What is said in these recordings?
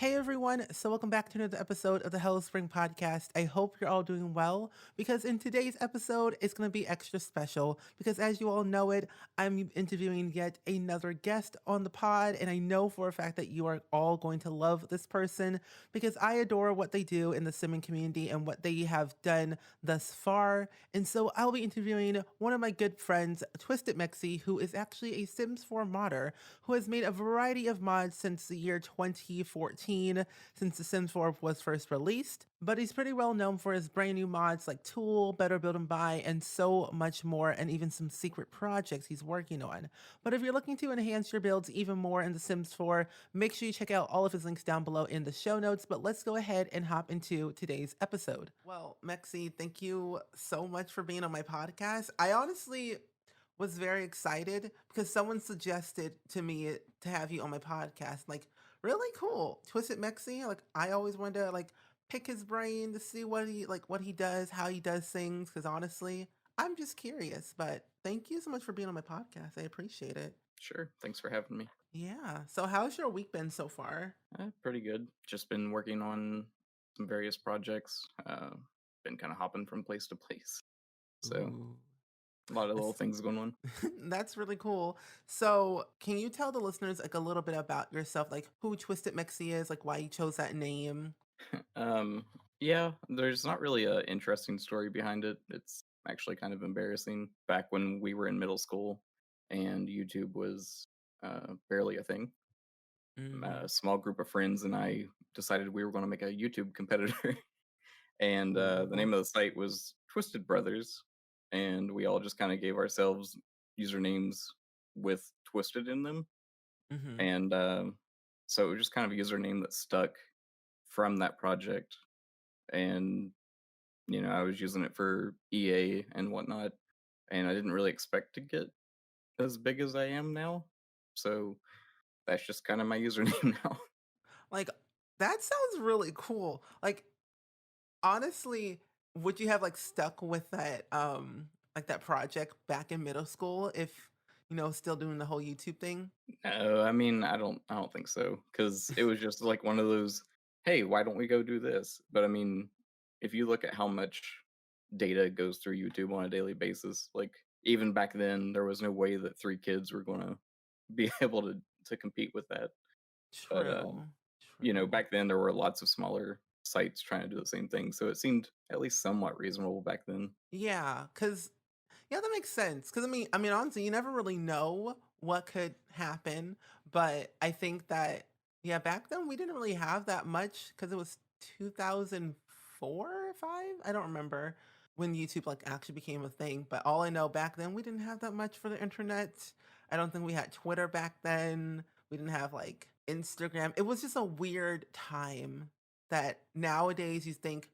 Hey everyone, so welcome back to another episode of the Hello Spring podcast. I hope you're all doing well because in today's episode, it's going to be extra special because as you all know it, I'm interviewing yet another guest on the pod, and I know for a fact that you are all going to love this person because I adore what they do in the simming community and what they have done thus far. And so I'll be interviewing one of my good friends, TwistedMexi, who is actually a Sims 4 modder who has made a variety of mods since the year 2014, since The Sims 4 was first released. But he's pretty well known for his brand new mods like T.O.O.L, Better Build and Buy, and so much more, and even some secret projects he's working on. But if you're looking to enhance your builds even more in The Sims 4, make sure you check out all of his links down below in the show notes. But let's go ahead and hop into today's episode. Well, Mexi, thank you so much for being on my podcast. I honestly was very excited because someone suggested to me to have you on my podcast. Like, really cool. Twisted Mexi. Like, I always wanted to pick his brain to see what he does, how he does things. Because honestly, I'm just curious. But thank you so much for being on my podcast. I appreciate it. Sure. Thanks for having me. Yeah. So, how's your week been so far? Pretty good. Just been working on some various projects. Been kind of hopping from place to place. So Ooh. a lot of little That's things going on. that's really cool. So, can you tell the listeners like a little bit about yourself, like who Twisted Mexi is, like why you chose that name? Yeah, there's not really a interesting story behind it. It's actually kind of embarrassing. Back when we were in middle school and YouTube was barely a thing, Mm. a small group of friends and I decided we were going to make a YouTube competitor. And the Ooh. name of the site was Twisted Brothers, and we all just kind of gave ourselves usernames with Twisted in them, Mhm. and so it was just kind of a username that stuck from that project, and I was using it for EA and whatnot, and I didn't really expect to get as big as I am now, so that's just kind of my username now. Like, that sounds really cool. Like, honestly, would you have like stuck with that like that project back in middle school if still doing the whole YouTube thing? No, I mean, I don't think so, because it was just like one of those, "Hey, why don't we go do this?" But I mean, if you look at how much data goes through YouTube on a daily basis, like even back then, there was no way that three kids were gonna be able to compete with that. But True. True. back then there were lots of smaller sites trying to do the same thing, so it seemed at least somewhat reasonable back then. Yeah, cuz yeah, that makes sense. Cuz I mean honestly, you never really know what could happen, but I think that yeah, back then we didn't really have that much cuz it was 2004 or 5, I don't remember when YouTube like actually became a thing, but all I know back then we didn't have that much for the internet. I don't think we had Twitter back then. We didn't have like Instagram. It was just a weird time that nowadays you think,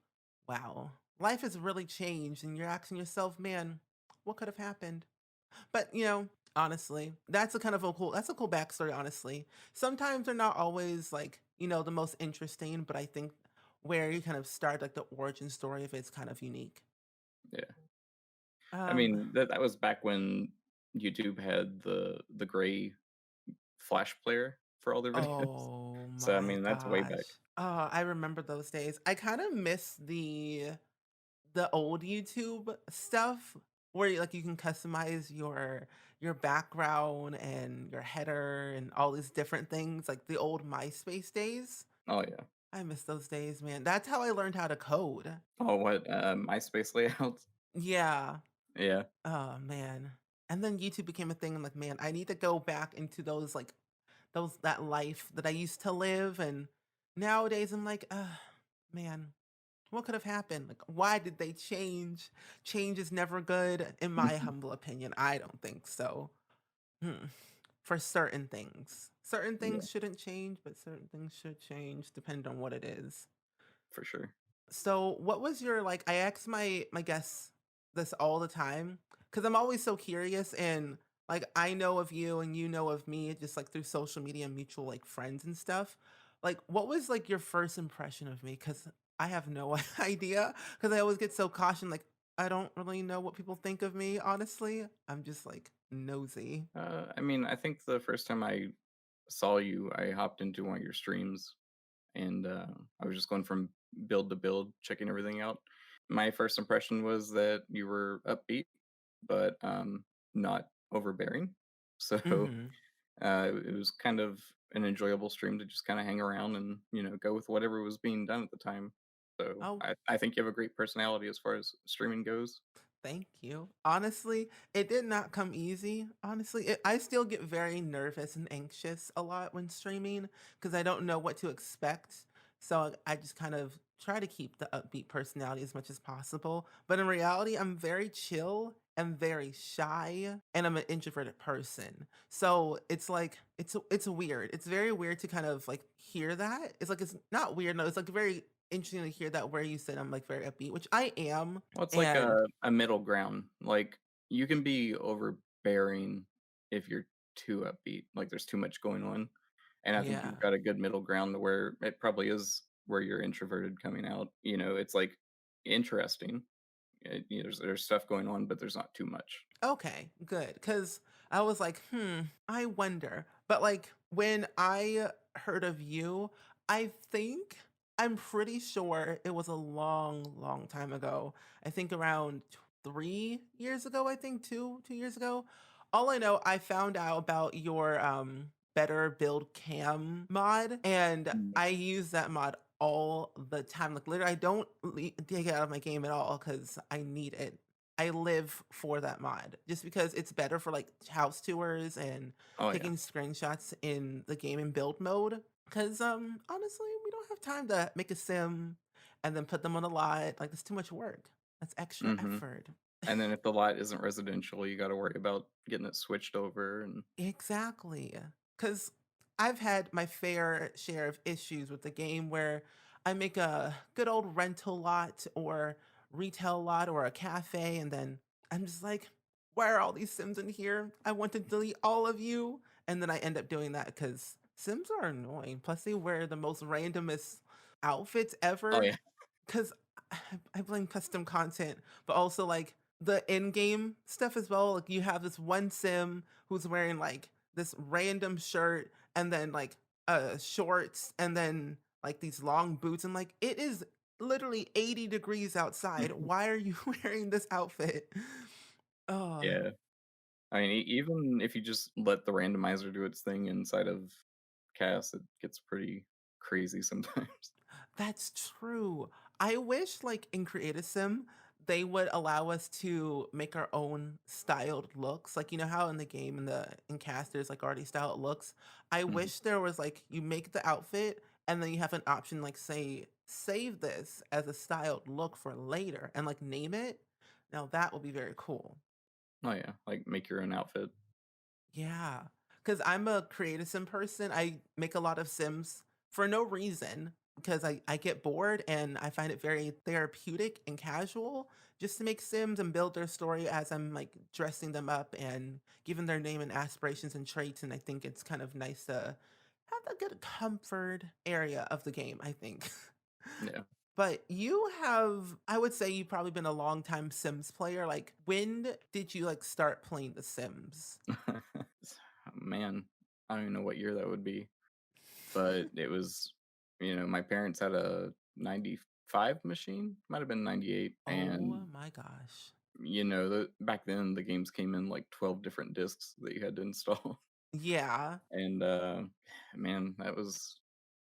wow, life has really changed, and you're asking yourself, man, what could have happened? But honestly, that's a cool backstory. Honestly, sometimes they're not always like the most interesting, but I think where you kind of start like the origin story of it's kind of unique. Yeah, I Um. mean that was back when YouTube had the gray Flash player for all their videos. Oh So, I my mean, that's way gosh. back. Oh, I remember those days. I kind of miss the old YouTube stuff where you can customize your background and your header and all these different things like the old MySpace days. Oh, yeah. I miss those days, man. That's how I learned how to code. Oh, what, MySpace layouts? Yeah. Yeah. Oh man. And then YouTube became a thing. I'm like, man, I need to go back into those that life that I used to live. And nowadays I'm like, man, what could have happened? Like, why did they change? Change is never good, in my humble opinion. I don't think so. Hmm. For certain things. Certain Yeah, things shouldn't change, but certain things should change, depending on what it is. for sure. So, what was your like? I ask my guests this all the time because I'm always so curious, and like I know of you and you know of me, just like through social media and mutual like friends and stuff. Like, what was like your first impression of me? Because I have no idea. Because I always get so cautioned, like I don't really know what people think of me. Honestly, I'm just like nosy. I mean, I think the first time I saw you, I hopped into one of your streams, and I was just going from build to build, checking everything out. My first impression was that you were upbeat, but not overbearing. So Mhm. it was kind of an enjoyable stream to just kind of hang around and go with whatever was being done at the time. So Oh, I think you have a great personality as far as streaming goes. thank you. Honestly, it did not come easy. Honestly, I still get very nervous and anxious a lot when streaming because I don't know what to expect. So I just kind of try to keep the upbeat personality as much as possible. But in reality, I'm very chill and very shy, and I'm an introverted person. So it's like it's weird. It's very weird to kind of like hear that. It's like it's not weird. No, it's like very interesting to hear that where you said I'm like very upbeat, which I am. Well, it's like And a middle ground. Like you can be overbearing if you're too upbeat. Like there's too much going on, and I think yeah. you've got a good middle ground to where it probably is where you're introverted coming out. It's like interesting. There's stuff going on, but there's not too much. Okay, good. Cause I was like, I wonder. But like when I heard of you, I think I'm pretty sure it was a long, long time ago. I think around 3 years ago, I think 2 years ago. All I know, I found out about your better build cam mod, and Mm. I use that mod all the time. Like literally, I don't take it out of my game at all because I need it. I live for that mod just because it's better for like house tours and Oh yeah. taking screenshots in the game in build mode. Cause honestly, we don't have time to make a sim and then put them on a lot. Like it's too much work. That's extra hmm effort. And then if the lot isn't residential, you got to worry about getting it switched over. And Exactly. Because I've had my fair share of issues with the game where I make a good old rental lot or retail lot or a cafe, and then I'm just like, why are all these Sims in here? I want to delete all of you. And then I end up doing that because Sims are annoying. Plus, they wear the most randomest outfits oh ever. yeah. Because I blame custom content, but also like the in-game stuff as well. Like you have this one sim who's wearing like this random shirt and then like shorts and then like these long boots and like it is literally 80 degrees outside. Why are you wearing this outfit? Oh, Yeah. I mean, even if you just let the randomizer do its thing inside of CAS, it gets pretty crazy sometimes. that's true. I wish, like in Creative Sim, they would allow us to make our own styled looks. Like you know how in the game in cast there's like already styled looks. I Mhm. wish there was like you make the outfit and then you have an option like say save this as a styled look for later and like name it. Now that would be very cool. Oh yeah, like make your own outfit. Yeah, because I'm a creative sim person. I make a lot of sims for no reason because I get bored and I find it very therapeutic and casual just to make sims and build their story as I'm like dressing them up and giving their name and aspirations and traits. And I think it's kind of nice to have a good comfort area of the game, I think. Yeah. But you have, I would say you've probably been a long time Sims player. Like, when did you like start playing The Sims? Man, I don't even know what year that would be, but it was, my parents had a 95 machine, might have been 98, and Oh my gosh. back then the games came in like 12 different discs that you had to install. Yeah. And man,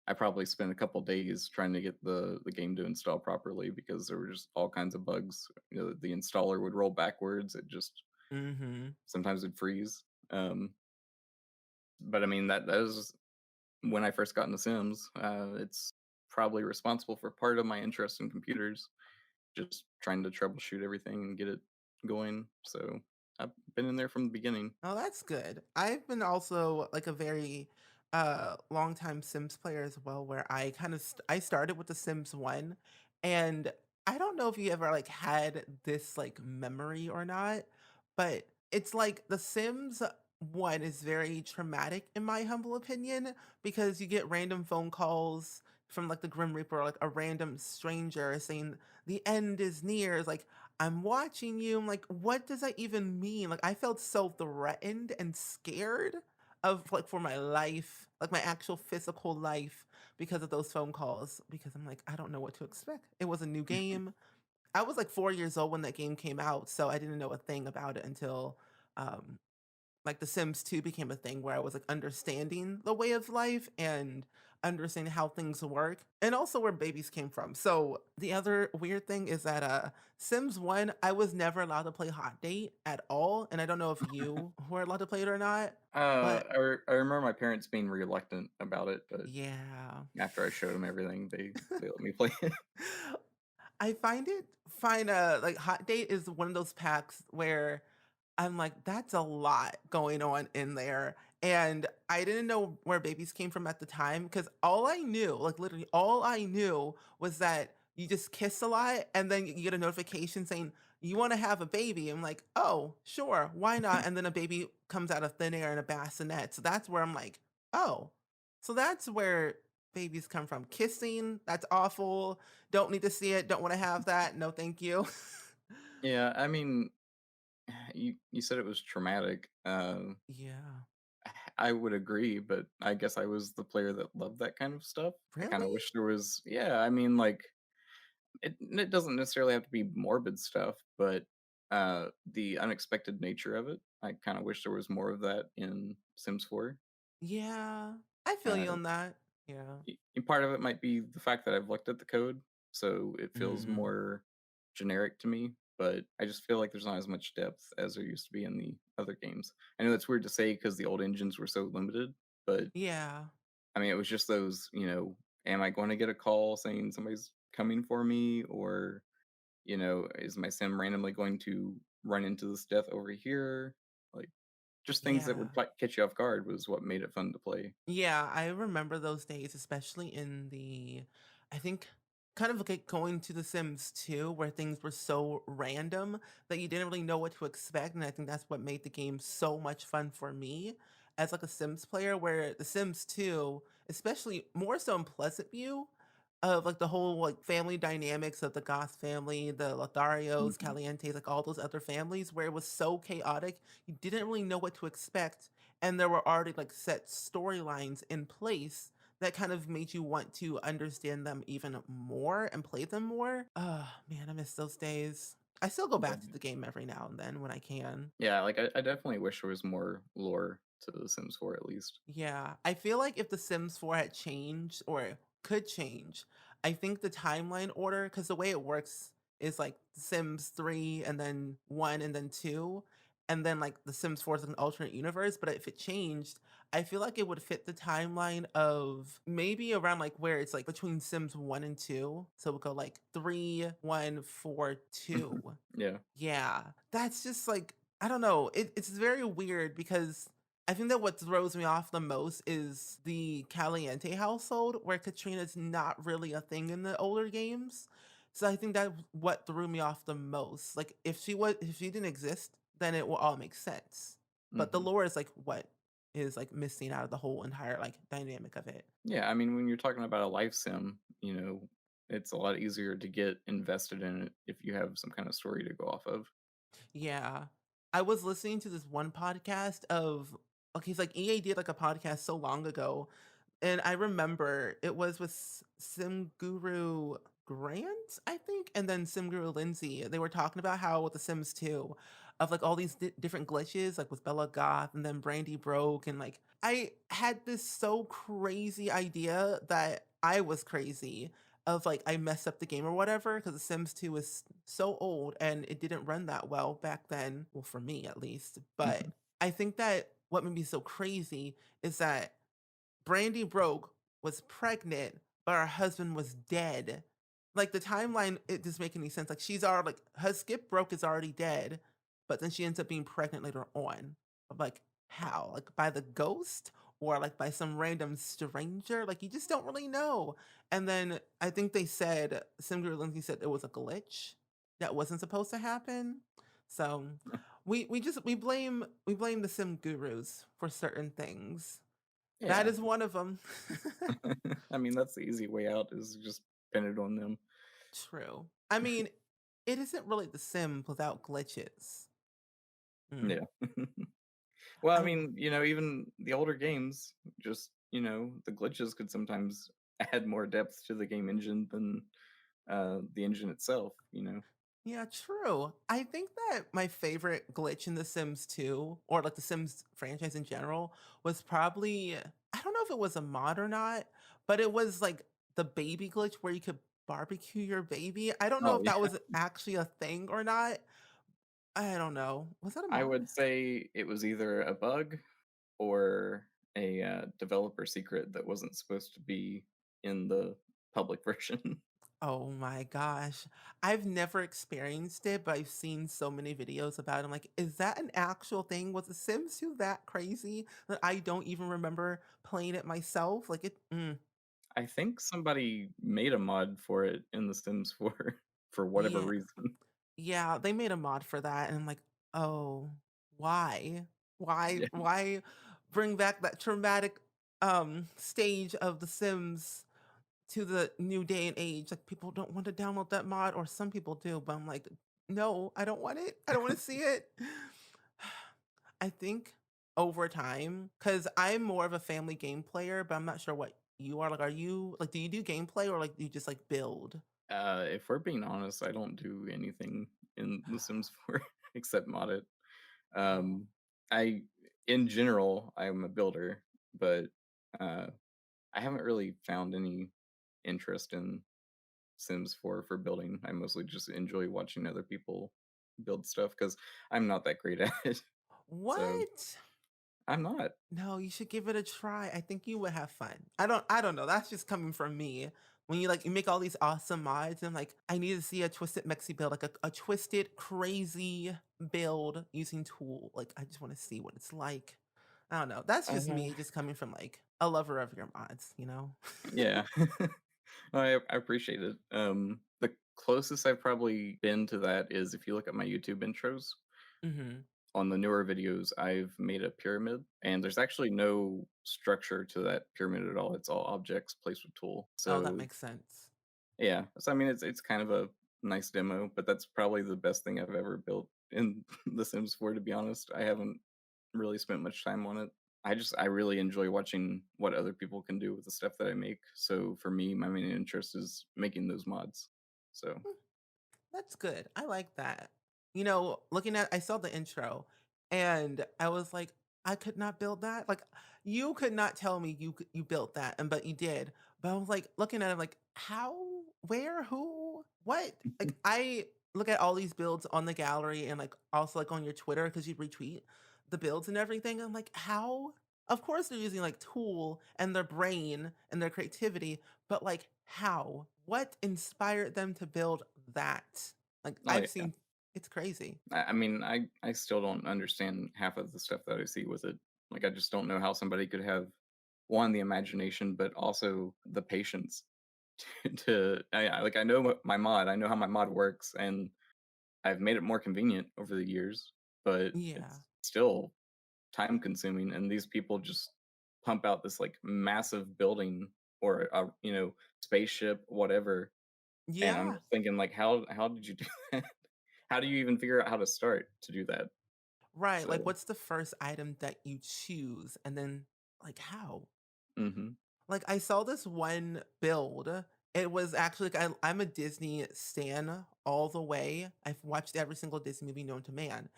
I probably spent a couple days trying to get the game to install properly because there were just all kinds of bugs. The installer would roll backwards. It just Mhm. sometimes it'd freeze. But I mean that was when I first got into Sims. It's probably responsible for part of my interest in computers, just trying to troubleshoot everything and get it going. So I've been in there from the beginning. Oh, that's good. I've been also like a very long time Sims player as well where I kind of I started with the Sims 1 and I don't know if you ever like had this like memory or not, but it's like the Sims 1 is very traumatic in my humble opinion because you get random phone calls from like the Grim Reaper or like a random stranger saying the end is near. It's like I'm watching you. I'm like, what does that even mean? Like, I felt so threatened and scared of like for my life, like my actual physical life, because of those phone calls because I'm like, I don't know what to expect. It was a new game. I was like 4 years old when that game came out, so I didn't know a thing about it until um, like The Sims 2 became a thing where I was like understanding the way of life and understanding how things work and also where babies came from. So the other weird thing is that Sims 1, I was never allowed to play Hot Date at all. And I don't know if you were allowed to play it or not, but I remember my parents being reluctant about it, but yeah. after I showed them everything, they let me play it. I find like Hot Date is one of those packs where I'm like, that's a lot going on in there. And I didn't know where babies came from at the time because all I knew, like literally all I knew was that you just kiss a lot and then you get a notification saying you want to have a baby. I'm like, oh, sure, why not? And then a baby comes out of thin air in a bassinet. So that's where I'm like, oh, so that's where babies come from. Kissing, that's awful. Don't need to see it. Don't want to have that. No, thank you. Yeah, I mean, you said it was traumatic. Yeah. I would agree, but I guess I was the player that loved that kind of stuff. I kind of Really? wish there was, yeah. I mean, like it doesn't necessarily have to be morbid stuff, but the unexpected nature of it. I kind of wish there was more of that in Sims 4. Yeah, I feel you Uh, on that. Yeah. Part of it might be the fact that I've looked at the code, so it feels Mm, more generic to me. But I just feel like there's not as much depth as there used to be in the other games. I know that's weird to say because the old engines were so limited, but yeah, I mean, it was just those, am I going to get a call saying somebody's coming for me? Or, is my sim randomly going to run into this death over here? Like, just things that yeah. would catch you off guard was what made it fun to play. Yeah, I remember those days, especially in I think, kind of like going to The Sims 2, where things were so random that you didn't really know what to expect. And I think that's what made the game so much fun for me as like a Sims player, where The Sims 2, especially more so in Pleasant View, of like the whole like family dynamics of the Goth family, the Lotharios, Mhm. Calientes, like all those other families, where it was so chaotic, you didn't really know what to expect and there were already like set storylines in place that kind of made you want to understand them even more and play them more. Oh man, I miss those days. I still go back to Yeah. the game every now and then when I can. Yeah, like I definitely wish there was more lore to The Sims 4 at least. Yeah, I feel like if The Sims 4 had changed or could change, I think the timeline order, because the way it works is like Sims 3 and then 1 and then 2, and then like The Sims 4 is like an alternate universe. But if it changed, I feel like it would fit the timeline of maybe around like where it's like between Sims 1 and 2. So we'll go like 3, 1, 4, 2. Yeah. Yeah, that's just like I don't know. It's very weird because I think that what throws me off the most is the Caliente household, where Katrina's not really a thing in the older games. So I think that what threw me off the most. Like if she didn't exist, then it will all make sense. But the Hmm. lore is like what is like missing out of the whole entire like dynamic of it. Yeah, I mean, when you're talking about a life sim, it's a lot easier to get invested in it if you have some kind of story to go off of. Yeah. I was listening to this one podcast of okay, it's like EA did like a podcast so long ago. And I remember it was with Sim Guru Grant, I think, and then Sim Guru Lindsay. They were talking about how with The Sims 2, of like all these different glitches, like with Bella Goth and then Brandy broke. And like, I had this so crazy idea that I was crazy of like, I messed up the game or whatever, because The Sims 2 is so old and it didn't run that well back then. Well, for me at least. But I think that what made me so crazy is that Brandy broke, was pregnant, but her husband was dead. Like the timeline, it doesn't make any sense. Like she's already like her skip broke is already dead, but then she ends up being pregnant later on. I'm like, how? Like by the ghost or like by some random stranger? Like you just don't really know. And then I think they said Simger Lindsay said it was a glitch that wasn't supposed to happen. So we blame the sim gurus for certain things. That Yeah. is one of them. I mean, that's the easy way out is just pin it on them. True. I mean, it isn't really The Sim without glitches. Mm. Yeah. Well, I I mean, even the older games, just, the glitches could sometimes add more depth to the game engine than the engine itself. You know. Yeah, true. I think that my favorite glitch in The Sims 2, or like the Sims franchise in general, was probably, I don't know if it was a mod or not, but it was like the baby glitch where you could barbecue your baby. I don't know Oh if that yeah, was actually a thing or not. I don't know. Was that a I mod? would say it was either a bug or a developer secret that wasn't supposed to be in the public version. Oh my gosh. I've never experienced it, but I've seen so many videos about it. I'm like, is that an actual thing? Was The Sims 2 that crazy that I don't even remember playing it myself? Like I think somebody made a mod for it in The Sims 4 for whatever yeah. reason. Yeah, they made a mod for that, and I'm like, "Oh, why? Why Yeah. why bring back that traumatic, stage of The Sims to the new day and age?" Like, people don't want to download that mod, or some people do, but I'm like, "No, I don't want it. I don't wanna see it." I think over time, because 'cause I'm more of a family game player, but I'm not sure what you are. Like, are you like, do you do gameplay or, like, do you just, like, build? If we're being honest, I don't do anything in The Sims 4 except mod it. Oh. Um, I, in general, I'm a builder, but uh, I haven't really found any interest in Sims 4 for building. I mostly just enjoy watching other people build stuff because I'm not that great at it. So What? I'm not. No, you should give it a try. I think you would have fun. I don't know. That's just coming from me. When you like you make all these awesome mods, and like I need to see a twisted Mexi build, like a twisted, crazy build using tool. Like I just want to see what it's like. I don't know. That's just Uh, me just coming from like a lover of your mods, you know? yeah. I appreciate it. The closest I've probably been to that is if you look at my YouTube intros. hmm On the newer videos, I've made a pyramid, and there's actually no structure to that pyramid at all. It's all objects placed with tool. Oh, that So makes sense. yeah, so I mean, it's kind of a nice demo, but that's probably the best thing I've ever built in The Sims 4. To be honest, I haven't really spent much time on it. I really enjoy watching what other people can do with the stuff that I make. So for me, my main interest is making those mods. So That's good. I like that. Looking at I saw the intro and I was like, I could not build that. Like you could not tell me you built that, and but you did. But I was like looking at it like how, where, who, what? Like I look at all these builds on the gallery and like also like on your Twitter because you retweet the builds and everything. I'm like, how? Of course they're using like tool and their brain and their creativity, but like how? What inspired them to build that? Like oh I've yeah, seen it's crazy. I mean, I still don't understand half of the stuff that I see with it. Like, I just don't know how somebody could have one the imagination, but also the patience like I know my mod, I know how my mod works, and I've made it more convenient over the years, but Yeah. it's still time consuming. And these people just pump out this like massive building or a spaceship, whatever. And I'm Yeah. just thinking like, how did you do that? How do you even figure out how to start to do that? Right. Like So, what's the first item that you choose and then like how? mhm. Like I saw this one build. It was actually like I'm a Disney stan all the way. I've watched every single Disney movie known to man.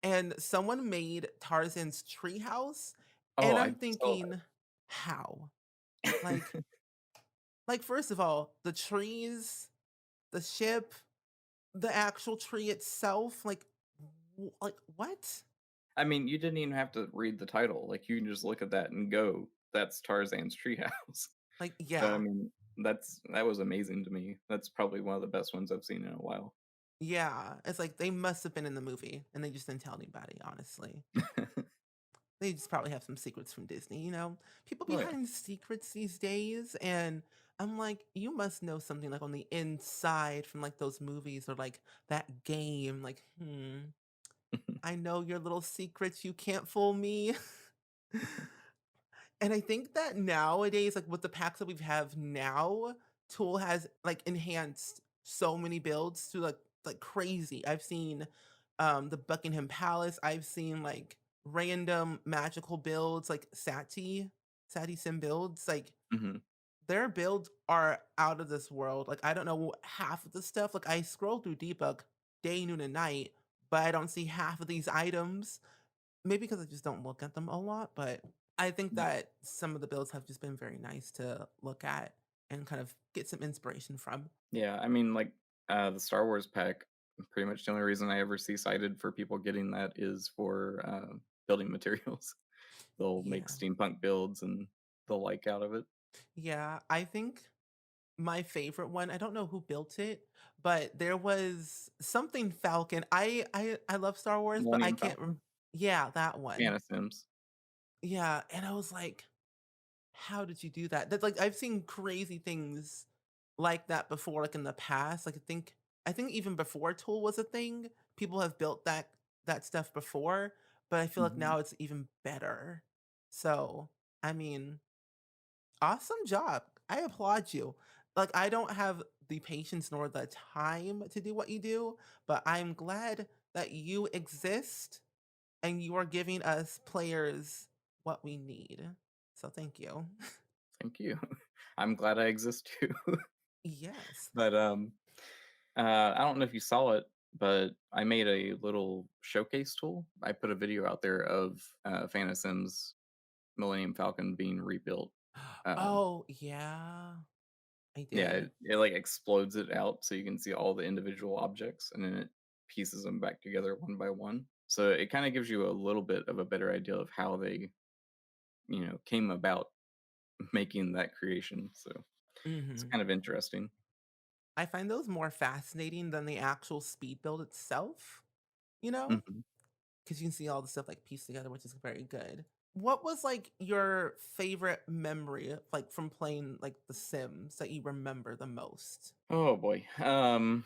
And someone made Tarzan's treehouse Oh, and I I'm saw thinking how? Like that. first of all, the trees, the ship, the actual tree itself, like what? I mean, you didn't even have to read the title. Like, you can just look at that and go, "That's Tarzan's treehouse." Like, So, I yeah. mean, that was amazing to me. That's probably one of the best ones I've seen in a while. Yeah. It's like they must have been in the movie and they just didn't tell anybody, honestly. They just probably have some secrets from Disney, you know? People Oh, yeah. behind secrets these days, and I'm like, you must know something like on the inside from like those movies or like that game. Like, I know your little secrets, you can't fool me. And I think that nowadays, like with the packs that we have now, Tool has like enhanced so many builds to like crazy. I've seen the Buckingham Palace, I've seen like random magical builds like Sati Sim builds. Like Mhm. Their builds are out of this world. Like, I don't know half of the stuff. Like, I scroll through debug day, noon, and night, but I don't see half of these items. Maybe because I just don't look at them a lot, but I think Mm. that some of the builds have just been very nice to look at and kind of get some inspiration from. Yeah, I mean, like, the Star Wars pack, pretty much the only reason I ever see cited for people getting that is for, building materials. They'll make Yeah. steampunk builds and the like out of it. Yeah, I think my favorite one, I don't know who built it, but there was something Falcon. I love Star Wars, but I Millennium can't Falcon? yeah, that one. Sims. Yeah, and I was like, how did you do that? That's like I've seen crazy things like that before, like in the past. Like I think even before Tool was a thing, people have built that stuff before, but I feel like Mhm. now it's even better. So, I mean, awesome job. I applaud you. Like I don't have the patience nor the time to do what you do, but I'm glad that you exist and you are giving us players what we need. So thank you. Thank you. I'm glad I exist too. Yes. But, I don't know if you saw it, but I made a little showcase tool. I put a video out there of, Sims Millennium Falcon being rebuilt. Um, Oh, yeah, I yeah, did. it, like, explodes it out so you can see all the individual objects, and then it pieces them back together one by one. So it kinda gives you a little bit of a better idea of how they, came about making that creation, so it's Mhm. kind of interesting. I find those more fascinating than the actual speed build itself, you know? Mhm. Because you can see all the stuff, like, pieced together, which is very good. What was, like, your favorite memory, like, from playing, like, The Sims that you remember the most? Oh boy. I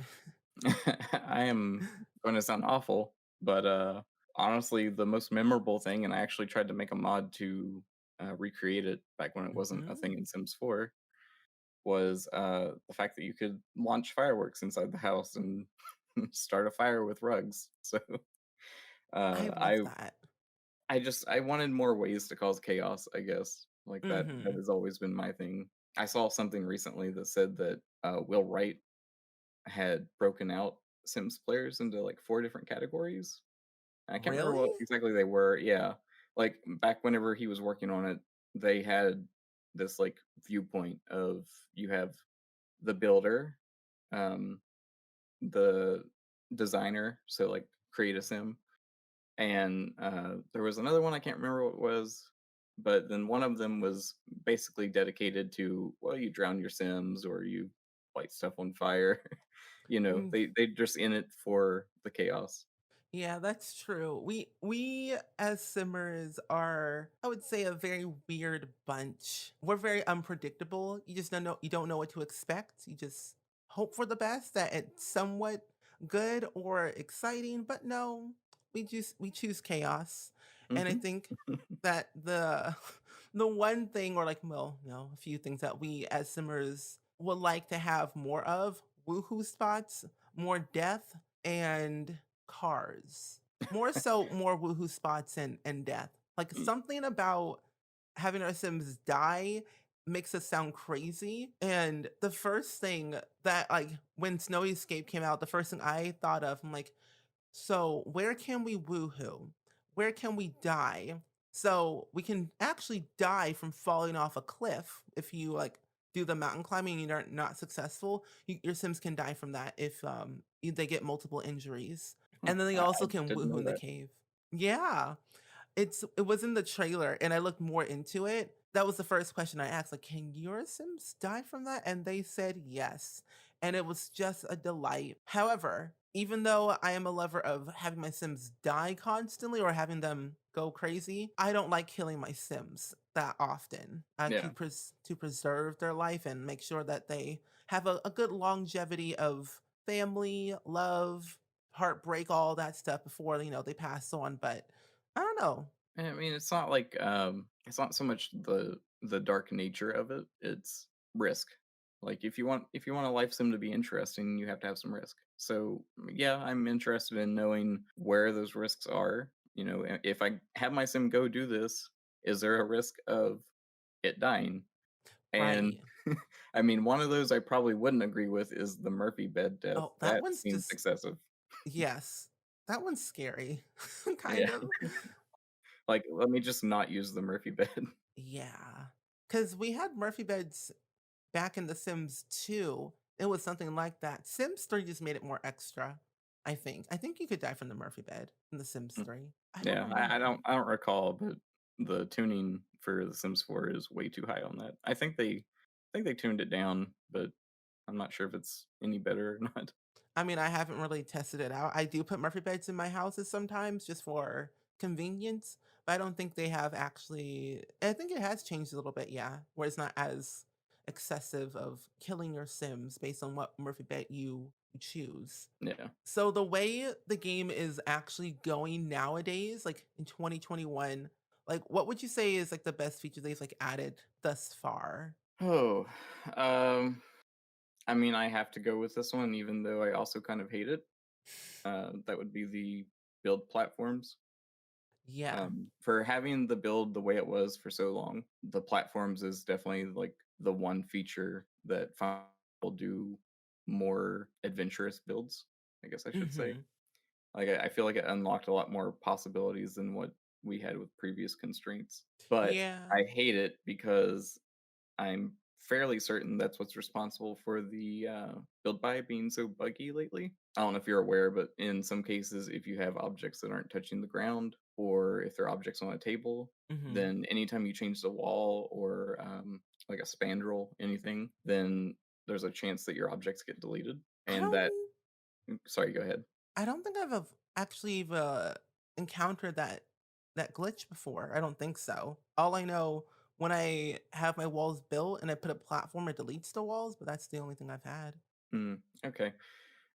am going to sound awful, but honestly, the most memorable thing, and I actually tried to make a mod to recreate it back when it wasn't a thing Mhm. in Sims 4, was the fact that you could launch fireworks inside the house and start a fire with rugs. So I uh, love I that. I wanted more ways to cause chaos. I guess like that Mhm. has always been my thing. I saw something recently that said that Will Wright had broken out Sims players into like 4 different categories. I can't remember Really? what exactly they were. Yeah. Like back whenever he was working on it, they had this like viewpoint of you have the builder, um, the designer, so like create a sim, and there was another one I can't remember what it was, but then one of them was basically dedicated to well, you drown your sims or you light stuff on fire. Mm. They just in it for the chaos. Yeah, that's true. We as simmers are, I would say, a very weird bunch. We're very unpredictable. You don't know what to expect. You just hope for the best that it's somewhat good or exciting, but no, we choose chaos. And I Hmm. think that the the one thing or like well, no, a few things that we as simmers would like to have more of, woohoo spots, more death, and cars. More so, more woohoo spots and death. Like something about having our Sims die makes us sound crazy. And the first thing that like when Snowy Escape came out, the first thing I thought of, I'm like, so where can we woohoo? Where can we die? So we can actually die from falling off a cliff if you like do the mountain climbing and you're not successful. Your Sims can die from that if they get multiple injuries, Huh, and then they I also can didn't woohoo know in the that. cave. Yeah, it was in the trailer, and I looked more into it. That was the first question I asked, like, "Can your Sims die from that?" And they said yes, and it was just a delight. However, even though I am a lover of having my Sims die constantly or having them go crazy, I don't like killing my Sims that often. Yeah. To preserve their life and make sure that they have a good longevity of family, love, heartbreak, all that stuff before they pass on. But I don't know. I mean, it's not like it's not so much the dark nature of it. It's risk. Like if you want a life sim to be interesting, you have to have some risk. So yeah, I'm interested in knowing where those risks are. If I have my sim go do this, is there a risk of it dying? And Right. I mean, one of those I probably wouldn't agree with is the Murphy bed death. Oh, that That one's seems just excessive. yes. That one's scary, kind Yeah. of. Like, let me just not use the Murphy bed. Yeah, because we had Murphy beds back in The Sims 2. It was something like that. Sims 3 just made it more extra, I think. I think you could die from the Murphy bed in The Sims Mm. 3. I don't Yeah, I remember. don't recall, but the tuning for The Sims 4 is way too high on that. I think they tuned it down, but I'm not sure if it's any better or not. I mean, I haven't really tested it out. I do put Murphy beds in my houses sometimes just for convenience, but I don't think they have actually. I think it has changed a little bit, yeah, where it's not as excessive of killing your Sims based on what Murphy bed you choose. Yeah. So the way the game is actually going nowadays, like in 2021, like what would you say is like the best feature they've like added thus far? Oh, um, I mean, I have to go with this one, even though I also kind of hate it. That would be the build platforms. Yeah. For having the build the way it was for so long, the platforms is definitely like the one feature that will do more adventurous builds, I guess I should say. Mhm. Like I feel like it unlocked a lot more possibilities than what we had with previous constraints. But Yeah. I hate it because I'm fairly certain that's what's responsible for the BuildBuy being so buggy lately. I don't know if you're aware, but in some cases, if you have objects that aren't touching the ground, or if they're objects on a table, Mhm. then anytime you change the wall or like a spandrel, anything, then there's a chance that your objects get deleted. I And that, don't sorry, go ahead. I don't think actually encountered that glitch before. I don't think so. All I know when I have my walls built and I put a platform, it deletes the walls, but that's the only thing I've had. Okay.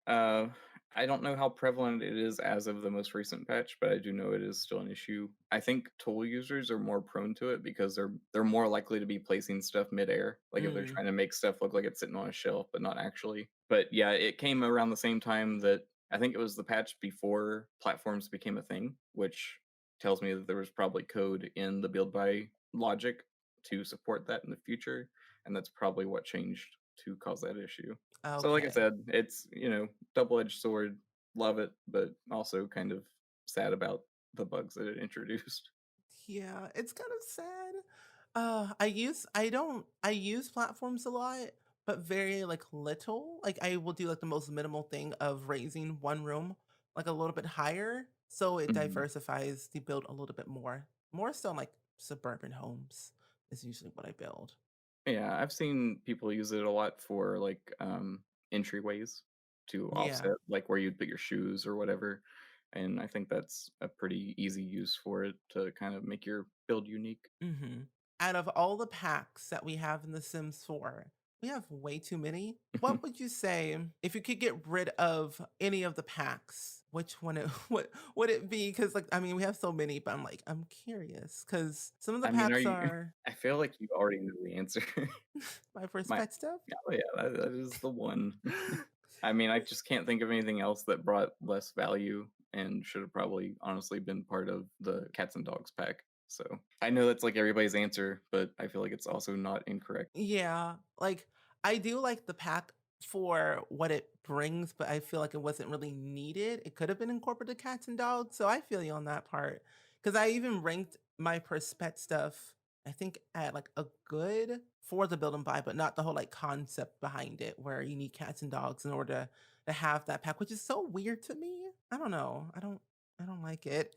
Uh, I don't know how prevalent it is as of the most recent patch, but I do know it is still an issue. I think tool users are more prone to it because they're more likely to be placing stuff midair, like if they're Mm. trying to make stuff look like it's sitting on a shelf, but not actually. But yeah, it came around the same time that I think it was the patch before platforms became a thing, which tells me that there was probably code in the build by logic to support that in the future, and that's probably what changed to cause that issue. So like I Okay. said, it's, double-edged sword. Love it, but also kind of sad about the bugs that it introduced. Yeah, it's kind of sad. I use platforms a lot, but very like little. Like I will do like the most minimal thing of raising one room like a little bit higher, so it Mhm. diversifies the build a little bit more. More so in, like suburban homes is usually what I build. Yeah, I've seen people use it a lot for like entryways to Yeah. offset like where you'd put your shoes or whatever. And I think that's a pretty easy use for it to kind of make your build unique. Mhm. Out of all the packs that we have in The Sims 4, we have way too many. What would you say if you could get rid of any of the packs? Which one it, what would it be? Because like I mean, we have so many, but I'm curious because some of the I mean, are packs you are I feel like you already know the answer. my first My pet stuff. Oh yeah, that is the one. I mean, I just can't think of anything else that brought less value and should have probably honestly been part of the cats and dogs pack. So I know that's like everybody's answer, but I feel like it's also not incorrect. Yeah, like I do like the pack for what it brings, but I feel like it wasn't really needed. It could have been incorporated cats and dogs, so I feel you on that part. Because I even ranked my pet stuff, I think at like a good for the build and buy, but not the whole like concept behind it, where you need cats and dogs in order to have that pack, which is so weird to me. I don't know. I don't like it.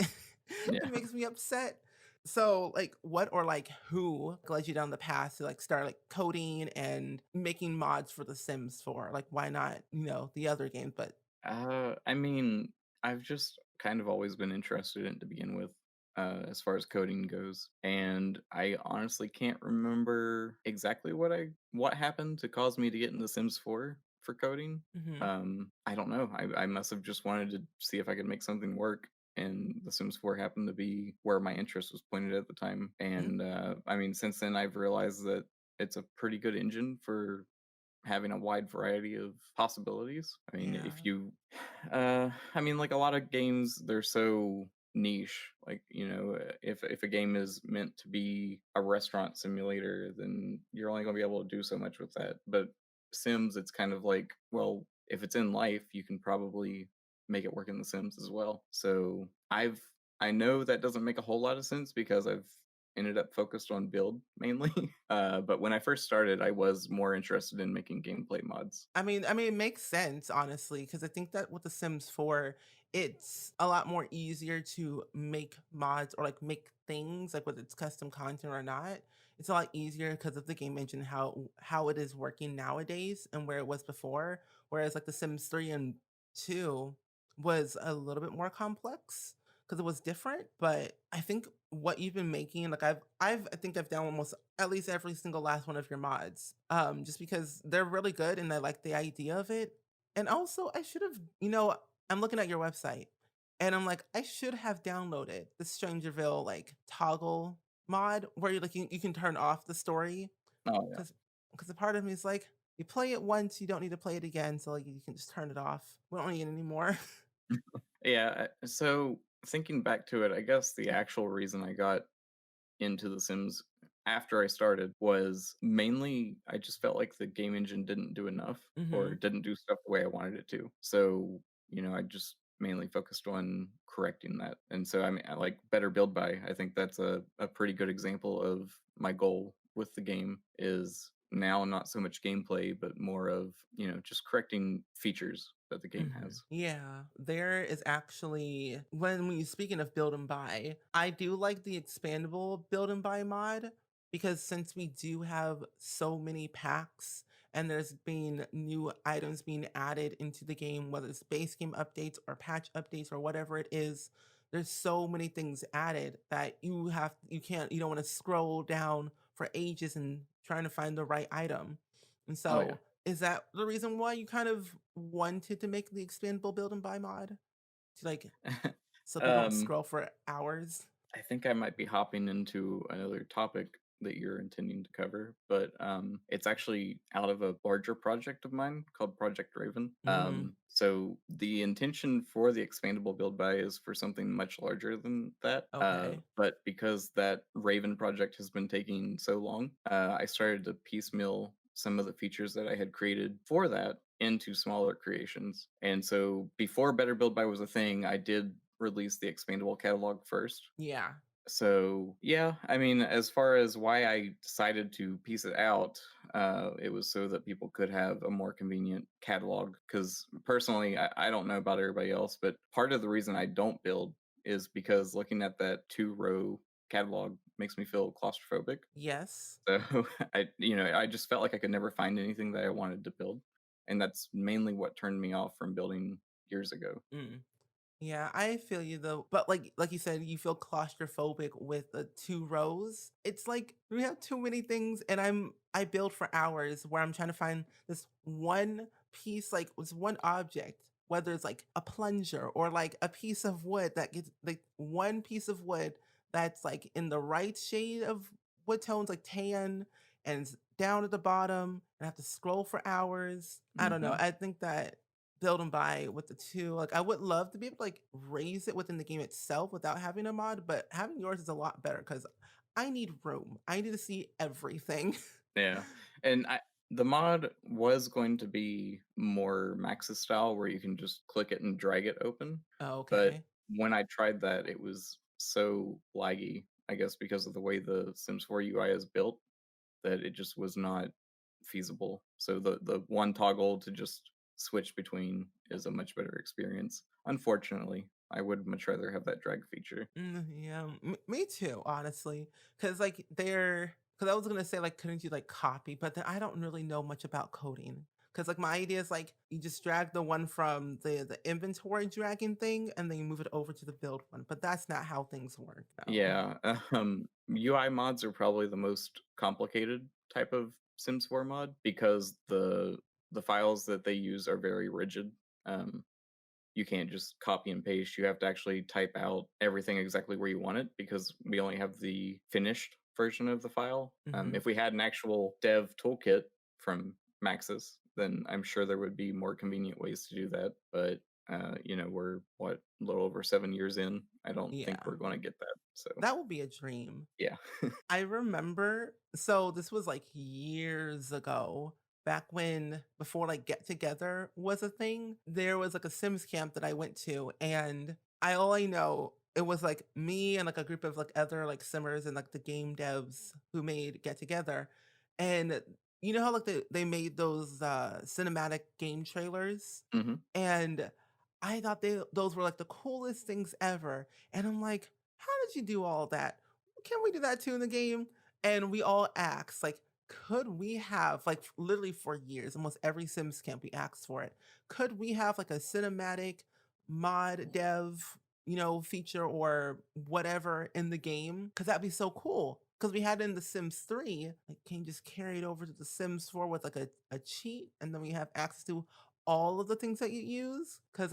It Yeah. makes me upset. So, like, what or like who led you down the path to like start like coding and making mods for The Sims 4? Like, why not, the other games? But I mean, I've just kind of always been interested in it to begin with, as far as coding goes, and I honestly can't remember exactly what happened to cause me to get into Sims 4 for coding. mhm, I don't know. I must have just wanted to see if I could make something work, and The Sims 4 happened to be where my interest was pointed at the time. And mm, I mean, since then, I've realized that it's a pretty good engine for having a wide variety of possibilities. I mean, yeah, if you I mean, like a lot of games, they're so niche. Like, if a game is meant to be a restaurant simulator, then you're only going to be able to do so much with that. But Sims, it's kind of like, well, if it's in life, you can probably make it work in The Sims as well. So I know that doesn't make a whole lot of sense because I've ended up focused on build mainly. But when I first started, I was more interested in making gameplay mods. I mean, it makes sense, honestly, because I think that with The Sims 4, it's a lot more easier to make mods or like make things, like whether it's custom content or not. It's a lot easier because of the game engine, how it is working nowadays and where it was before. Whereas like The Sims 3 and 2 was a little bit more complex because it was different. But I think what you've been making, like I think I've done almost at least every single last one of your mods. Just because they're really good and I like the idea of it. And also I should have, I'm looking at your website and I'm like, I should have downloaded the Strangerville like toggle mod where you can turn off the story Oh yeah. because the part of me is like, you play it once, you don't need to play it again, so like you can just turn it off. We don't need it anymore. Yeah. So thinking back to it, I guess the actual reason I got into The Sims after I started was mainly I just felt like the game engine didn't do enough or hmm didn't do stuff the way I wanted it to. So, I just mainly focused on correcting that. And so, I mean, I like Better Build By. I think that's a pretty good example of my goal with the game is now not so much gameplay, but more of, just correcting features that the game has. Yeah, there is actually when you speaking of build and buy, I do like the expandable build and buy mod because since we do have so many packs and there's been new items being added into the game, whether it's base game updates or patch updates or whatever it is, there's so many things added that you don't want to scroll down for ages and trying to find the right item. And Oh yeah. so is that the reason why you kind of wanted to make the expandable build and buy mod? To like so people don't um scroll for hours? I think I might be hopping into another topic that you're intending to cover, but it's actually out of a larger project of mine called Project Raven. Mm, So the intention for the expandable build by is for something much larger than that. okay. But because that Raven project has been taking so long, I started to piecemeal some of the features that I had created for that into smaller creations. And so before Better Build By was a thing, I did release the expandable catalog first. Yeah. So yeah, I mean, as far as why I decided to piece it out, it was so that people could have a more convenient catalog. Because personally, I don't know about everybody else, but part of the reason I don't build is because looking at that two-row catalog makes me feel claustrophobic. Yes. So I just felt like I could never find anything that I wanted to build, and that's mainly what turned me off from building years ago. Mm. Yeah, I feel you though. But like you said, you feel claustrophobic with the two rows. It's like we have too many things and I build for hours where I'm trying to find this one piece, like this one object, whether it's like a plunger or like a piece of wood that gets like one piece of wood that's like in the right shade of wood tones, like tan, and it's down at the bottom, and I have to scroll for hours. I don't know. Hmm. I think that build and buy with the two. Like I would love to be able to like raise it within the game itself without having a mod, but having yours is a lot better because I need room. I need to see everything. Yeah. And the mod was going to be more Maxis style where you can just click it and drag it open. Oh, But okay. when I tried that, it was so laggy, I guess because of the way the Sims 4 UI is built, that it just was not feasible. So the one toggle to just switch between is a much better experience. Unfortunately, I would much rather have that drag feature. Yeah, me too, honestly. Because I was gonna say like, couldn't you like copy? But then I don't really know much about coding. Because like my idea is like you just drag the one from the inventory dragging thing and then you move it over to the build one. But that's not how things work, though. Yeah, UI mods are probably the most complicated type of Sims 4 mod because the files that they use are very rigid. Um, you can't just copy and paste. You have to actually type out everything exactly where you want it because we only have the finished version of the file. hmm If we had an actual dev toolkit from Maxis, then I'm sure there would be more convenient ways to do that. But we're what, a little over 7 years in. I don't think Yeah, we're going to get that. So that would be a dream. yeah. I remember, so this was like years ago, back when before like get together was a thing. There was like a Sims camp that I went to, and all I know it was like me and like a group of like other like simmers and like the game devs who made get together, and you know how like they made those cinematic game trailers, Hmm. and I thought those were like the coolest things ever, and I'm like, how did you do all that? Can we do that too in the game? And we all asked, like, could we have, like, literally for years, almost every Sims camp we asked for it. Could we have like a cinematic mod dev, feature or whatever in the game? Cause that'd be so cool. Cause we had it in the Sims 3, like can you just carry it over to the Sims 4 with like a cheat, and then we have access to all of the things that you use, because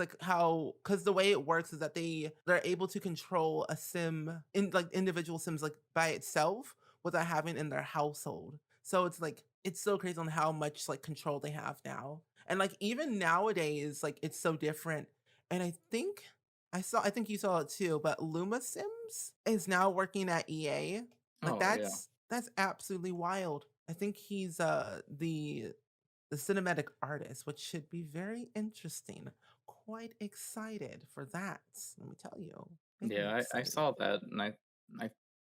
the way it works is that they're able to control a sim in like individual sims like by itself without having in their household. So it's like it's so crazy on how much like control they have now, and like even nowadays like it's so different. And I think you saw it too, but Luma Sims is now working at EA. Like Oh yeah. that's absolutely wild. I think he's the cinematic artist, which should be very interesting. Quite excited for that. Let me tell you, make me Yeah, I excited. saw that, and I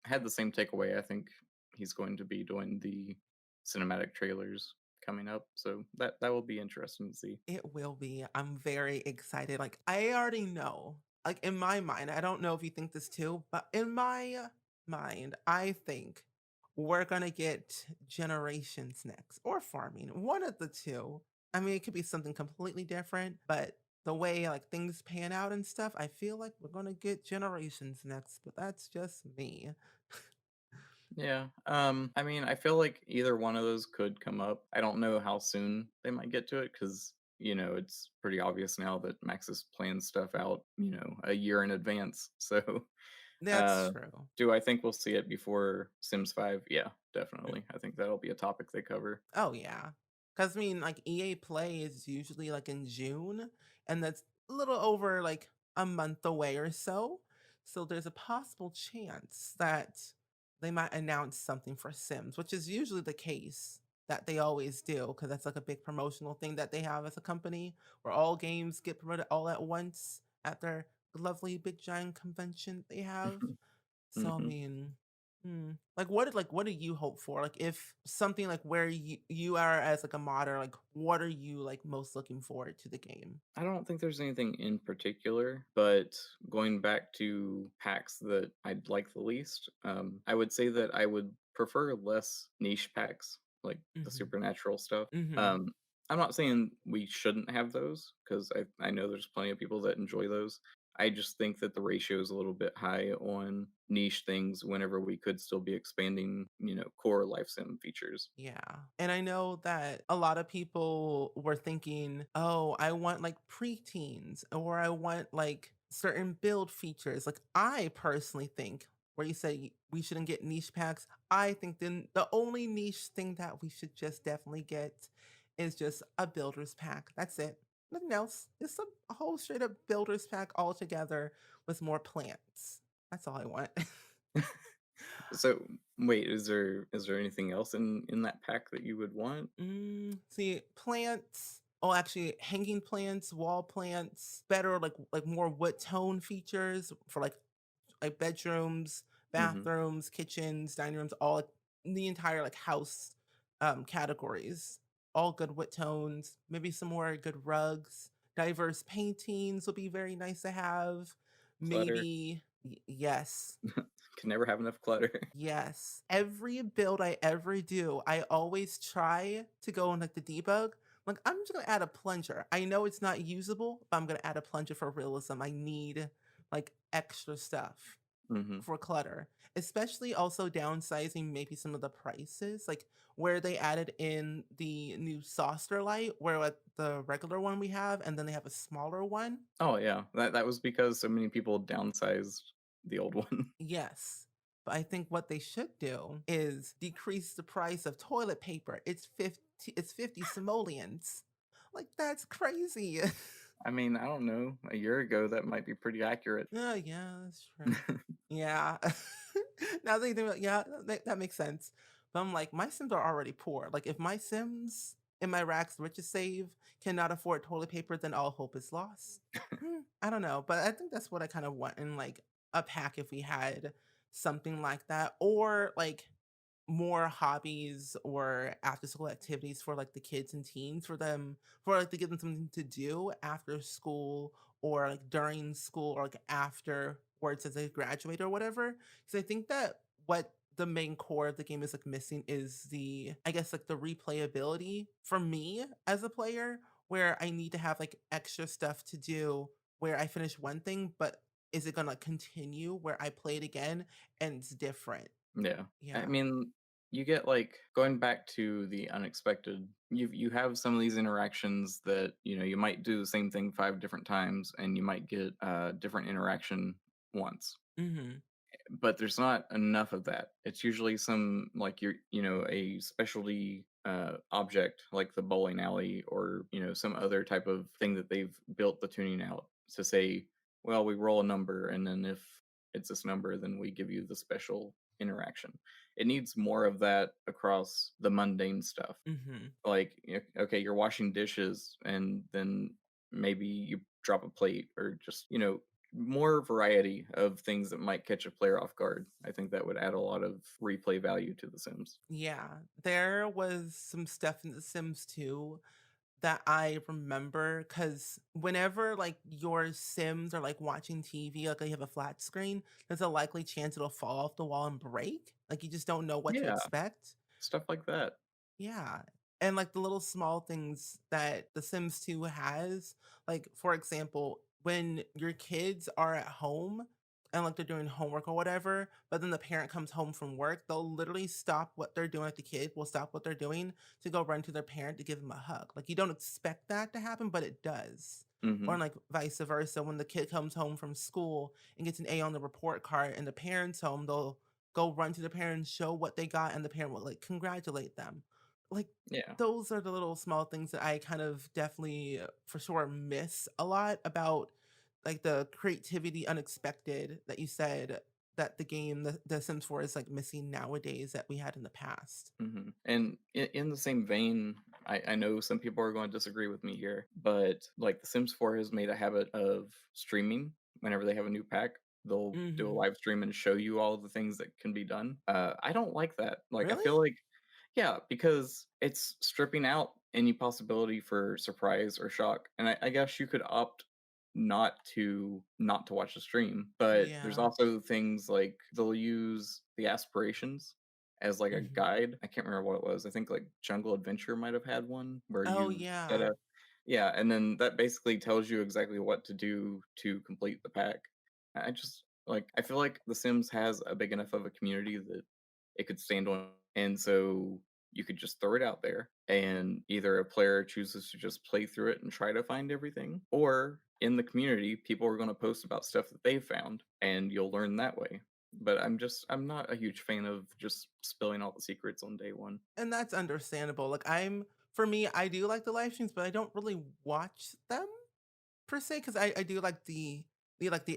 had the same takeaway. I think he's going to be doing the cinematic trailers coming up, so that will be interesting to see. It will be. I'm very excited. Like I already know. Like in my mind, I don't know if you think this too, but in my mind, I think we're gonna get generations next or farming. One of the two. I mean, it could be something completely different, but the way like things pan out and stuff, I feel like we're gonna get generations next. But that's just me. Yeah. I mean, I feel like either one of those could come up. I don't know how soon they might get to it because, it's pretty obvious now that Maxis plans stuff out, a year in advance. So, That's uh, true. do I think we'll see it before Sims 5? Yeah, definitely. I think that'll be a topic they cover. Oh yeah. Cause I mean like EA Play is usually like in June, and that's a little over like a month away or so. So there's a possible chance that they might announce something for Sims, which is usually the case that they always do, because that's like a big promotional thing that they have as a company where all games get promoted all at once at their lovely big giant convention they have. So I Hmm. mean, like what do you hope for? Like if something like where you are as like a modder, like what are you like most looking forward to the game? I don't think there's anything in particular, but going back to packs that I'd like the least, I would say that I would prefer less niche packs, like the Mhm. supernatural stuff. Mhm. Um, I'm not saying we shouldn't have those because I know there's plenty of people that enjoy those. I just think that the ratio is a little bit high on niche things whenever we could still be expanding, core life sim features. Yeah. And I know that a lot of people were thinking, "Oh, I want like preteens or I want like certain build features." Like I personally think where you say we shouldn't get niche packs, I think then the only niche thing that we should just definitely get is just a builder's pack. That's it. Nothing else. Just a whole straight up builder's pack altogether with more plants. That's all I want. So wait, is there anything else in that pack that you would want? See, plants. Oh, actually, hanging plants, wall plants, better like more wood tone features for like bedrooms, Mhm. bathrooms, kitchens, dining rooms, all like, the entire like house categories. All good wood tones. Maybe some more good rugs. Diverse paintings will be very nice to have. Clutter. Maybe yes. Can never have enough clutter. Yes. Every build I ever do, I always try to go in like the debug. Like, I'm just gonna add a plunger. I know it's not usable, but I'm gonna add a plunger for realism. I need like extra stuff Mhm. for clutter, especially also downsizing maybe some of the prices, like where they added in the new saucer light, where like the regular one we have, and then they have a smaller one. Oh, yeah. That was because so many people downsized the old one. Yes. But I think what they should do is decrease the price of toilet paper. It's 50 simoleons. Like that's crazy. I mean, I don't know. A year ago, that might be pretty accurate. Oh, yeah, that's true. Yeah. Now that you think about, yeah, that makes sense. But I'm like, my Sims are already poor. Like, if my Sims in my Rags to Riches save cannot afford toilet paper, then all hope is lost. I don't know, but I think that's what I kind of want in like a pack if we had something like that, or like more hobbies or after school activities for like the kids and teens for them for like to give them something to do after school or like during school or like afterwards as they graduate or whatever. Because I think that what the main core of the game is like missing is the I guess like the replayability for me as a player where I need to have like extra stuff to do where I finish one thing, but is it gonna continue where I play it again and it's different? Yeah. I Yeah. mean, you get like going back to the unexpected. You have some of these interactions that you might do the same thing 5 different times, and you might get a different interaction once. Mhm. But there's not enough of that. It's usually some like a specialty object like the bowling alley or some other type of thing that they've built the tuning out to say, well, we roll a number and then if it's this number, then we give you the special interaction. It needs more of that across the mundane stuff. Mhm. Like, okay, you're washing dishes and then maybe you drop a plate or just, more variety of things that might catch a player off guard. I think that would add a lot of replay value to The Sims. Yeah, there was some stuff in The Sims 2 that I remember because whenever, like, your Sims are, like, watching TV, like, they have a flat screen, there's a likely chance it'll fall off the wall and break. Like, you just don't know what to Yeah, expect. stuff like that. Yeah, and, like, the little small things that The Sims 2 has, like, for example, when your kids are at home and, like, they're doing homework or whatever, but then the parent comes home from work, they'll literally stop what they're doing, like, the kid will stop what they're doing to go run to their parent to give them a hug. Like, you don't expect that to happen, but it does. Or, Hmm. like, vice versa, when the kid comes home from school and gets an A on the report card and the parent's home, they'll go run to the parent, show what they got, and the parent will, like, congratulate them. Like, Yeah. those are the little small things that I kind of definitely, for sure, miss a lot about, like, the creativity unexpected that you said that the game, The Sims 4 is, like, missing nowadays that we had in the past. And in the same vein, I know some people are going to disagree with me here, but like The Sims 4 has made a habit of streaming whenever they have a new pack. They'll do a Mhm. live stream and show you all the things that can be done. I don't like that. Like, I Really? feel like, yeah, because it's stripping out any possibility for surprise or shock. And I guess you could opt not to watch the stream, but there's Yeah. also things like they'll use the aspirations as like a Mhm. guide. I can't remember what it was. I think like Jungle Adventure might have had one where Oh, you set yeah. a yeah, and then that basically tells you exactly what to do to complete the pack. I just like I feel like The Sims has a big enough of a community that it could stand on, and so you could just throw it out there and either a player chooses to just play through it and try to find everything, or in the community people are going to post about stuff that they found and you'll learn that way. But I'm not a huge fan of just spilling all the secrets on day one. And that's understandable. Like, for me, I do like the live streams, but I don't really watch them per se, 'cause I do like the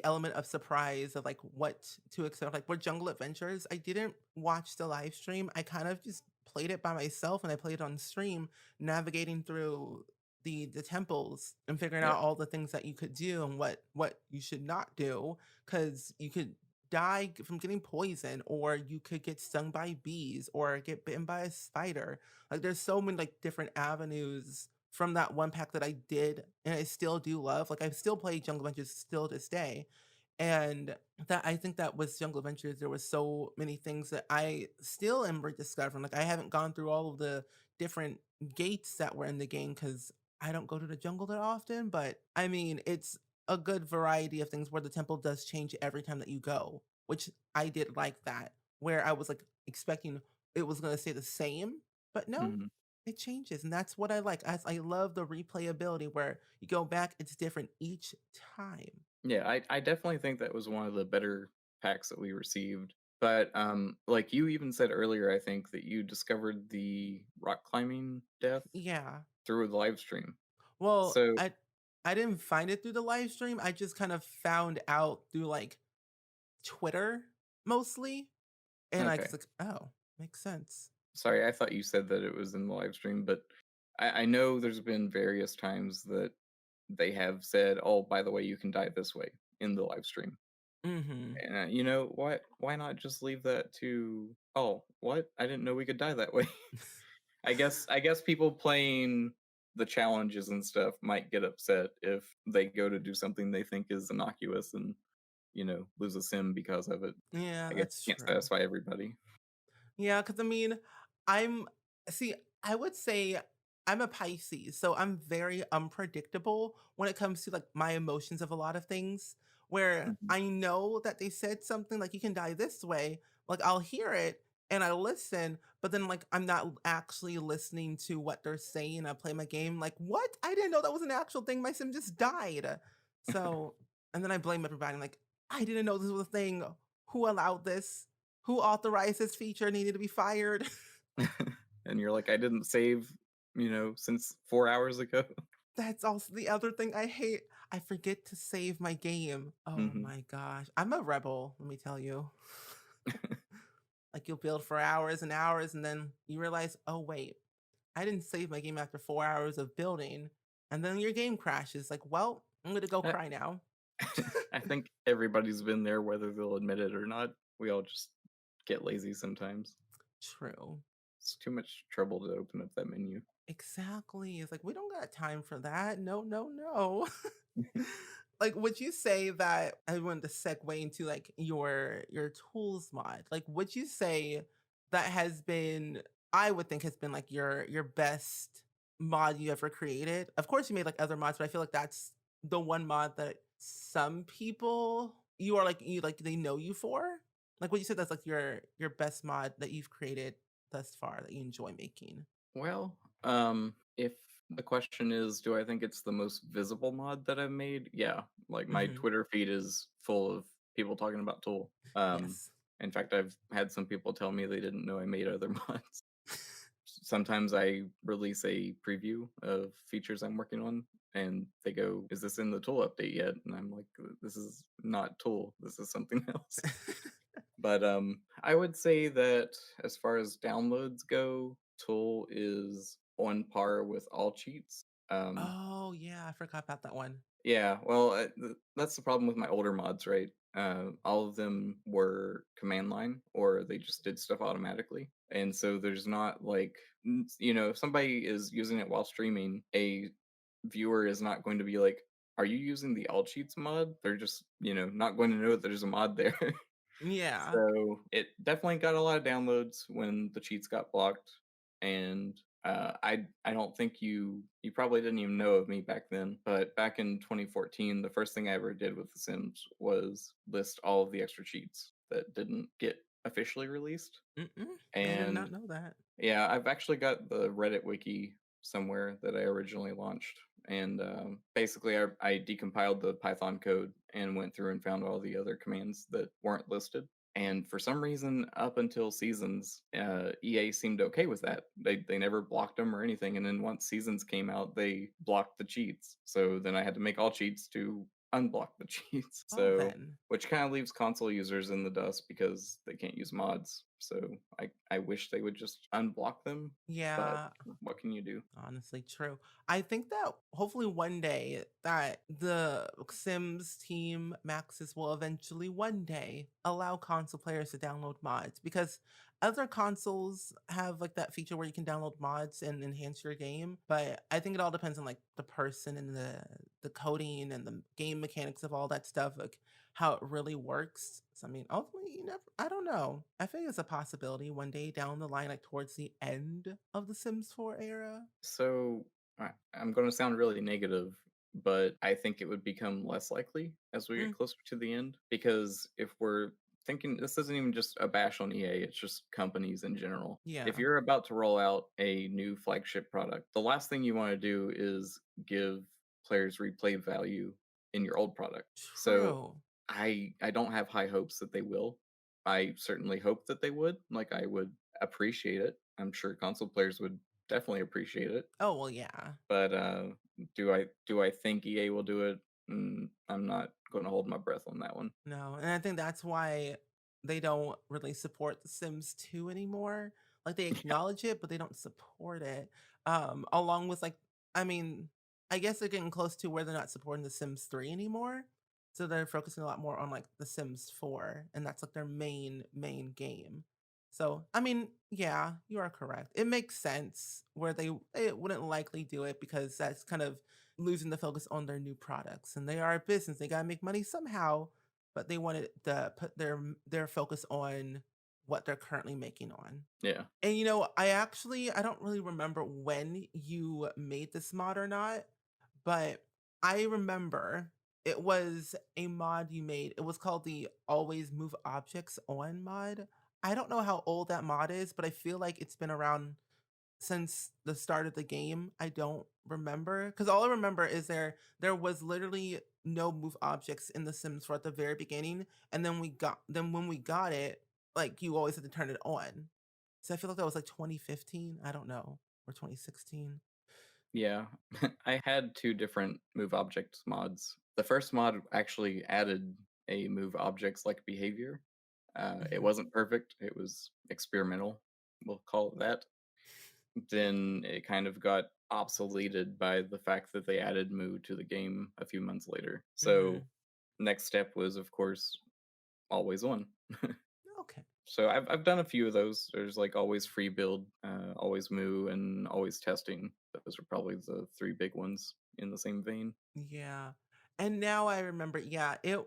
element of surprise of, like, what to expect, like, with Jungle Adventures, I didn't watch the live stream, I kind of just played it by myself, and I played on stream, navigating through the temples and figuring Yeah. out all the things that you could do and what you should not do, because you could die from getting poisoned, or you could get stung by bees, or get bitten by a spider. Like, there's so many, like, different avenues from that one pack that I did and I still do love. Like, I still play Jungle Adventures still to this day, and that I think that with Jungle Adventures, there was so many things that I still am rediscovering. Like, I haven't gone through all of the different gates that were in the game because I don't go to the jungle that often, but, I mean, it's a good variety of things where the temple does change every time that you go, which I did like that, where I was, like, expecting it was gonna stay the same, but no, Mhm. it changes, and that's what I like. I love the replayability where you go back, it's different each time. Yeah, I definitely think that was one of the better packs that we received. But like you even said earlier, I think that you discovered the rock climbing death Yeah. through the live stream. Well, So I didn't find it through the live stream. I just kind of found out through like Twitter mostly. And I Okay. just like, oh, makes sense. Sorry, I thought you said that it was in the live stream, but I know there's been various times that they have said, "Oh, by the way, you can die this way" in the live stream. Mm-hmm. And you know what? Why not just leave that to? Oh, what? I didn't know we could die that way. I guess people playing the challenges and stuff might get upset if they go to do something they think is innocuous and lose a sim because of it. Yeah, I guess that's you can't true. satisfy everybody. Yeah, because I mean, I'm see, I would say I'm a Pisces, so I'm very unpredictable when it comes to like my emotions of a lot of things. Where Mhm. I know that they said something like you can die this way, like I'll hear it and I listen, but then like I'm not actually listening to what they're saying. I play my game like, what? I didn't know that was an actual thing. My sim just died. So, and then I blame everybody like, I didn't know this was a thing. Who allowed this? Who authorized this feature needed to be fired. And you're like, I didn't save, since 4 hours ago. That's also the other thing I hate. I forget to save my game. Oh Hmm. my gosh. I'm a rebel, let me tell you. Like you'll build for hours and hours and then you realize, oh wait, I didn't save my game after 4 hours of building. And then your game crashes. Like, well, I'm gonna go I, cry now. I think everybody's been there, whether they'll admit it or not. We all just get lazy sometimes. True. It's too much trouble to open up that menu. Exactly. It's like we don't got time for that. No, no, no. Like, would you say that I wanted to segue into like your tools mod? Like, would you say that has been I would think has been like your best mod you ever created? Of course, you made like other mods, but I feel like that's the one mod that some people you are like you like they know you for. Like, would you say that's like your best mod that you've created thus far that you enjoy making? Well, if the question is, do I think it's the most visible mod that I've made? Yeah, like my Hmm. Twitter feed is full of people talking about Tool. Yes. In fact, I've had some people tell me they didn't know I made other mods. Sometimes I release a preview of features I'm working on, and they go, "Is this in the Tool update yet?" And I'm like, "This is not Tool. This is something else." But I would say that as far as downloads go, Tool is on par with all cheats. Oh, yeah, I forgot about that one. Yeah, well, that's the problem with my older mods, right? All of them were command line, or they just did stuff automatically, and so there's not like, if somebody is using it while streaming, a viewer is not going to be like, "Are you using the all cheats mod?" They're just, not going to know that there's a mod there. Yeah. So it definitely got a lot of downloads when the cheats got blocked, and I don't think you probably didn't even know of me back then. But back in 2014, the first thing I ever did with The Sims was list all of the extra cheats that didn't get officially released. Mm-mm. I did not And know that. yeah, I've actually got the Reddit wiki somewhere that I originally launched. And basically, I decompiled the Python code and went through and found all the other commands that weren't listed. And for some reason, up until seasons, EA seemed okay with that. They never blocked them or anything. And then once seasons came out, they blocked the cheats. So then I had to make all cheats to unblock the cheats. Oh, So then. which kind of leaves console users in the dust because they can't use mods. So I wish they would just unblock them, but Yeah, what can you do? honestly, true. I think that hopefully one day that the Sims team Maxis will eventually one day allow console players to download mods because other consoles have like that feature where you can download mods and enhance your game. But I think it all depends on like the person and the coding and the game mechanics of all that stuff, like how it really works. So I mean, ultimately, you never. I don't know. I think it's a possibility one day down the line, like towards the end of the Sims 4 era. So I'm going to sound really negative, but I think it would become less likely as we get Mm, closer to the end because if we're thinking this isn't even just a bash on EA, it's just companies in general. If yeah, you're about to roll out a new flagship product, the last thing you want to do is give players replay value in your old product. So true. I don't have high hopes that they will. I certainly hope that they would. Like I would appreciate it. I'm sure console players would definitely appreciate it. Oh well, yeah. But Do I think EA will do it? I'm not going to hold my breath on that one. No, and I think that's why they don't really support The Sims 2 anymore. Like they acknowledge it, but they don't support it. Along with like, I mean, I guess they're getting close to where they're not supporting The Sims 3 anymore. So they're focusing a lot more on like The Sims 4, and that's like their main game. So I mean, yeah, you are correct. It makes sense where they wouldn't likely do it because that's kind of losing the focus on their new products. And they are a business; they gotta make money somehow, but they wanted to put their focus on what they're currently making on. Yeah. And I don't really remember when you made this mod or not, but I remember it was a mod you made. It was called the Always Move Objects On mod. I don't know how old that mod is, but I feel like it's been around since the start of the game. I don't remember because all I remember is there was literally no move objects in The Sims 4 at the very beginning, and then when we got it, like you always had to turn it on. So I feel like that was like 2015. I don't know, or 2016. Yeah. I had two different move objects mods. The first mod actually added a move objects like behavior. It Hmm. wasn't perfect. It was experimental. We'll call it that. Then it kind of got obsoleted by the fact that they added Moo to the game a few months later. So Hmm. next step was, of course, always on. Okay. So I've done a few of those. There's like always free build, always moo, and always testing. Those are probably the three big ones in the same vein. Yeah. And now I remember, yeah, it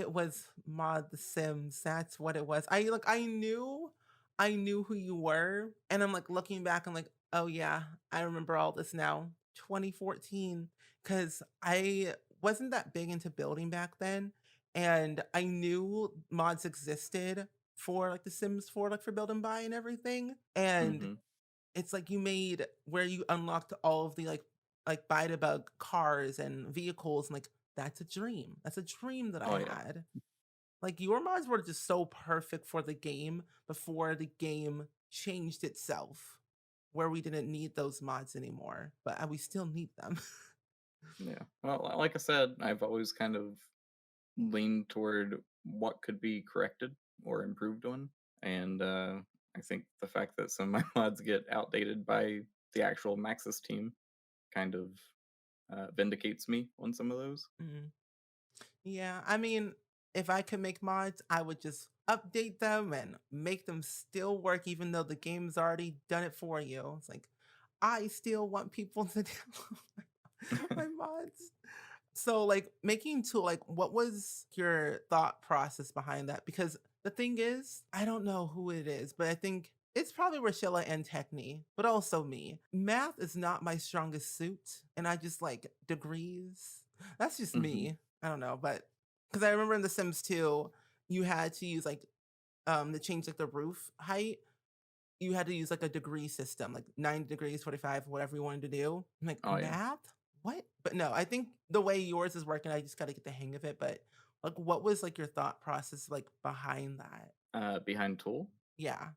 was Mod The Sims. That's what it was. I knew who you were, and I'm like looking back, I'm like, oh yeah, I remember all this now. 2014, because I wasn't that big into building back then, and I knew mods existed for like The Sims 4, like for build and buy and everything. And Hmm. it's like you made where you unlocked all of the like buy to bug cars and vehicles, and like that's a dream. That's a dream that I Oh yeah, had. Like your mods were just so perfect for the game before the game changed itself, where we didn't need those mods anymore, but we still need them. yeah. Well, like I said, I've always kind of leaned toward what could be corrected or improved on, and I think the fact that some of my mods get outdated by the actual Maxis team kind of vindicates me on some of those. Mhm. Yeah, I mean, if I could make mods, I would just update them and make them still work, even though the game's already done it for you. It's like I still want people to download my mods. So, like, making tool, like, what was your thought process behind that? Because the thing is, I don't know who it is, but I think it's probably Rochella and Techne, but also me. Math is not my strongest suit, and I just like degrees. That's just Hmm. me. I don't know, but because I remember in The Sims 2, you had to use like to change like the roof height, you had to use like a degree system, like 90 degrees, 45, whatever you wanted to do. I'm like, Oh yeah. math? What? But no, I think the way yours is working, I just got to get the hang of it. But like, what was like your thought process like behind that? Behind Tool. Yeah.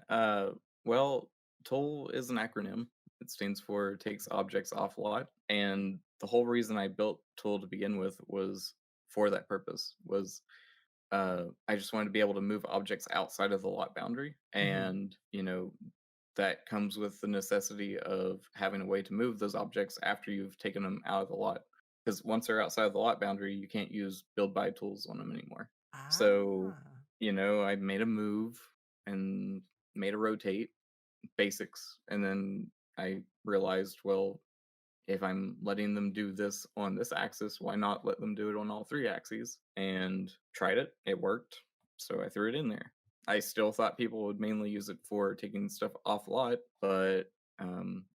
uh, well, T.O.O.L is an acronym. It stands for Takes Objects Off Lot, and the whole reason I built T.O.O.L to begin with was for that purpose. Was I just wanted to be able to move objects outside of the lot boundary, Hmm. and that comes with the necessity of having a way to move those objects after you've taken them out of the lot. Because once they're outside of the lot boundary, you can't use build by tools on them anymore. So, Ah. I made a move and made a rotate basics, and then I realized, well, if I'm letting them do this on this axis, why not let them do it on all three axes? And tried it. It worked. So I threw it in there. I still thought people would mainly use it for taking stuff off lot, but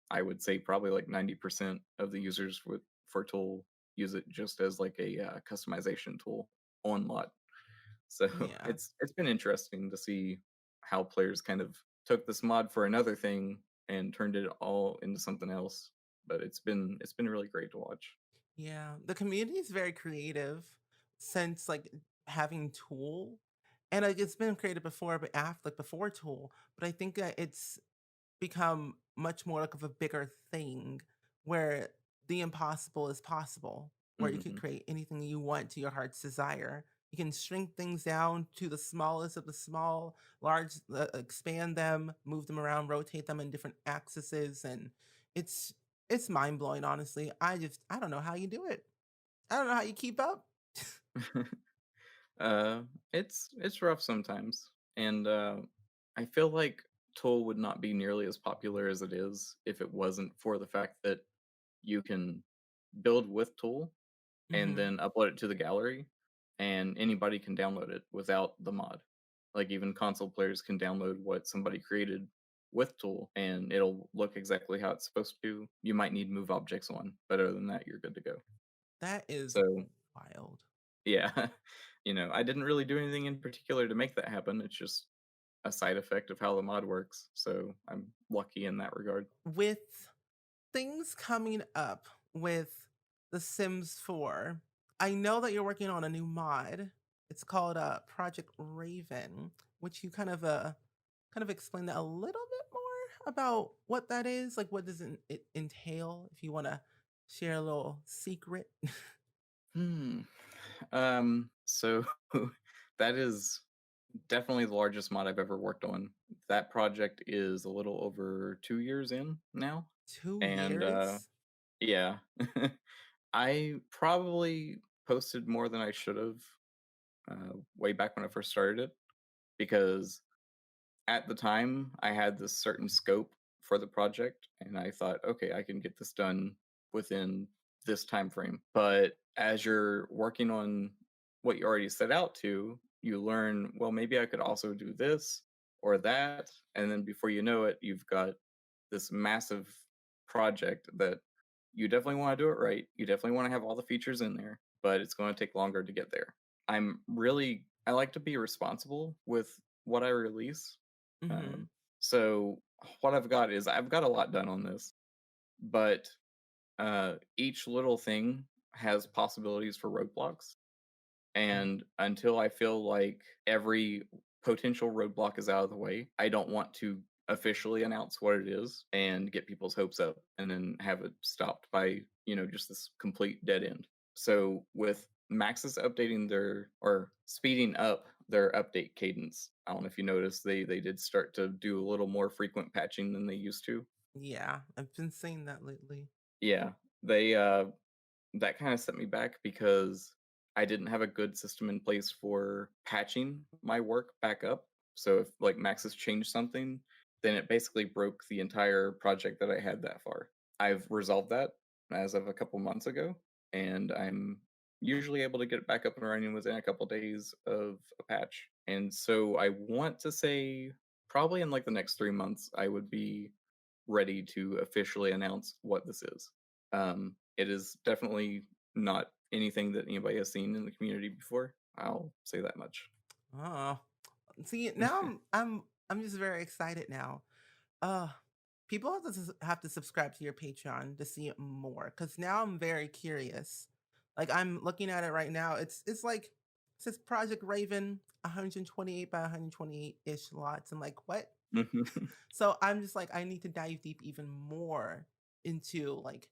I would say probably like 90% of the users for Tool use it just as like a customization tool on lot. So Yeah. it's been interesting to see how players kind of took this mod for another thing and turned it all into something else. But it's been really great to watch. Yeah. The community is very creative since like having Tool. And like it's been created before, but after like before Tool. But I think that it's become much more like of a bigger thing where the impossible is possible, where you could Mhm. create anything you want to your heart's desire. You can shrink things down to the smallest of the small, large, expand them, move them around, rotate them in different axes, and it's it's mind blowing. Honestly, I don't know how you do it. I don't know how you keep up. uh, it's rough sometimes, and I feel like Tool would not be nearly as popular as it is if it wasn't for the fact that you can build with Tool and Hmm. then upload it to the gallery, and anybody can download it without the mod. Like even console players can download what somebody created with Tool, and it'll look exactly how it's supposed to. You might need move objects on, but other than that, you're good to go. That is So wild. yeah, I didn't really do anything in particular to make that happen. It's just a side effect of how the mod works. So I'm lucky in that regard. With things coming up with The Sims 4, I know that you're working on a new mod. It's called Project Raven, which you kind of explain that a little bit more about what that is. Like, what does it entail? If you want to share a little secret. Hmm. So that is definitely the largest mod I've ever worked on. That project is a little over 2 years in now. two And years. yeah, I probably posted more than I should have way back when I first started it because at the time I had this certain scope for the project and I thought, okay, I can get this done within this time frame. But as you're working on what you already set out to, you learn, well, maybe I could also do this or that. And then before you know it, you've got this massive project that you definitely want to do it right. You definitely want to have all the features in there, but it's going to take longer to get there. I like to be responsible with what I release. Mm-hmm. Um, so what I've got a lot done on this, but each little thing has possibilities for roadblocks. And until I feel like every potential roadblock is out of the way, I don't want to officially announce what it is and get people's hopes up and then have it stopped by, just this complete dead end. So with Maxis updating their or speeding up their update cadence, I don't know if you noticed they did start to do a little more frequent patching than they used to. Yeah, I've been seeing that lately. Yeah. They that kind of set me back because I didn't have a good system in place for patching my work back up. So if like Maxis changed something, then it basically broke the entire project that I had that far. I've resolved that as of a couple months ago, and I'm usually able to get it back up and running within a couple days of a patch. And so I want to say probably in like the next 3 months, I would be ready to officially announce what this is. It is definitely not anything that anybody has seen in the community before. I'll say that much. Oh, see, now I'm just very excited now. Uh, People have to subscribe to your Patreon to see it more because now I'm very curious. Like I'm looking at it right now. It's like it says Project Raven 128 by 128 ish lots. I'm like, what? So I'm just like, I need to dive deep even more into like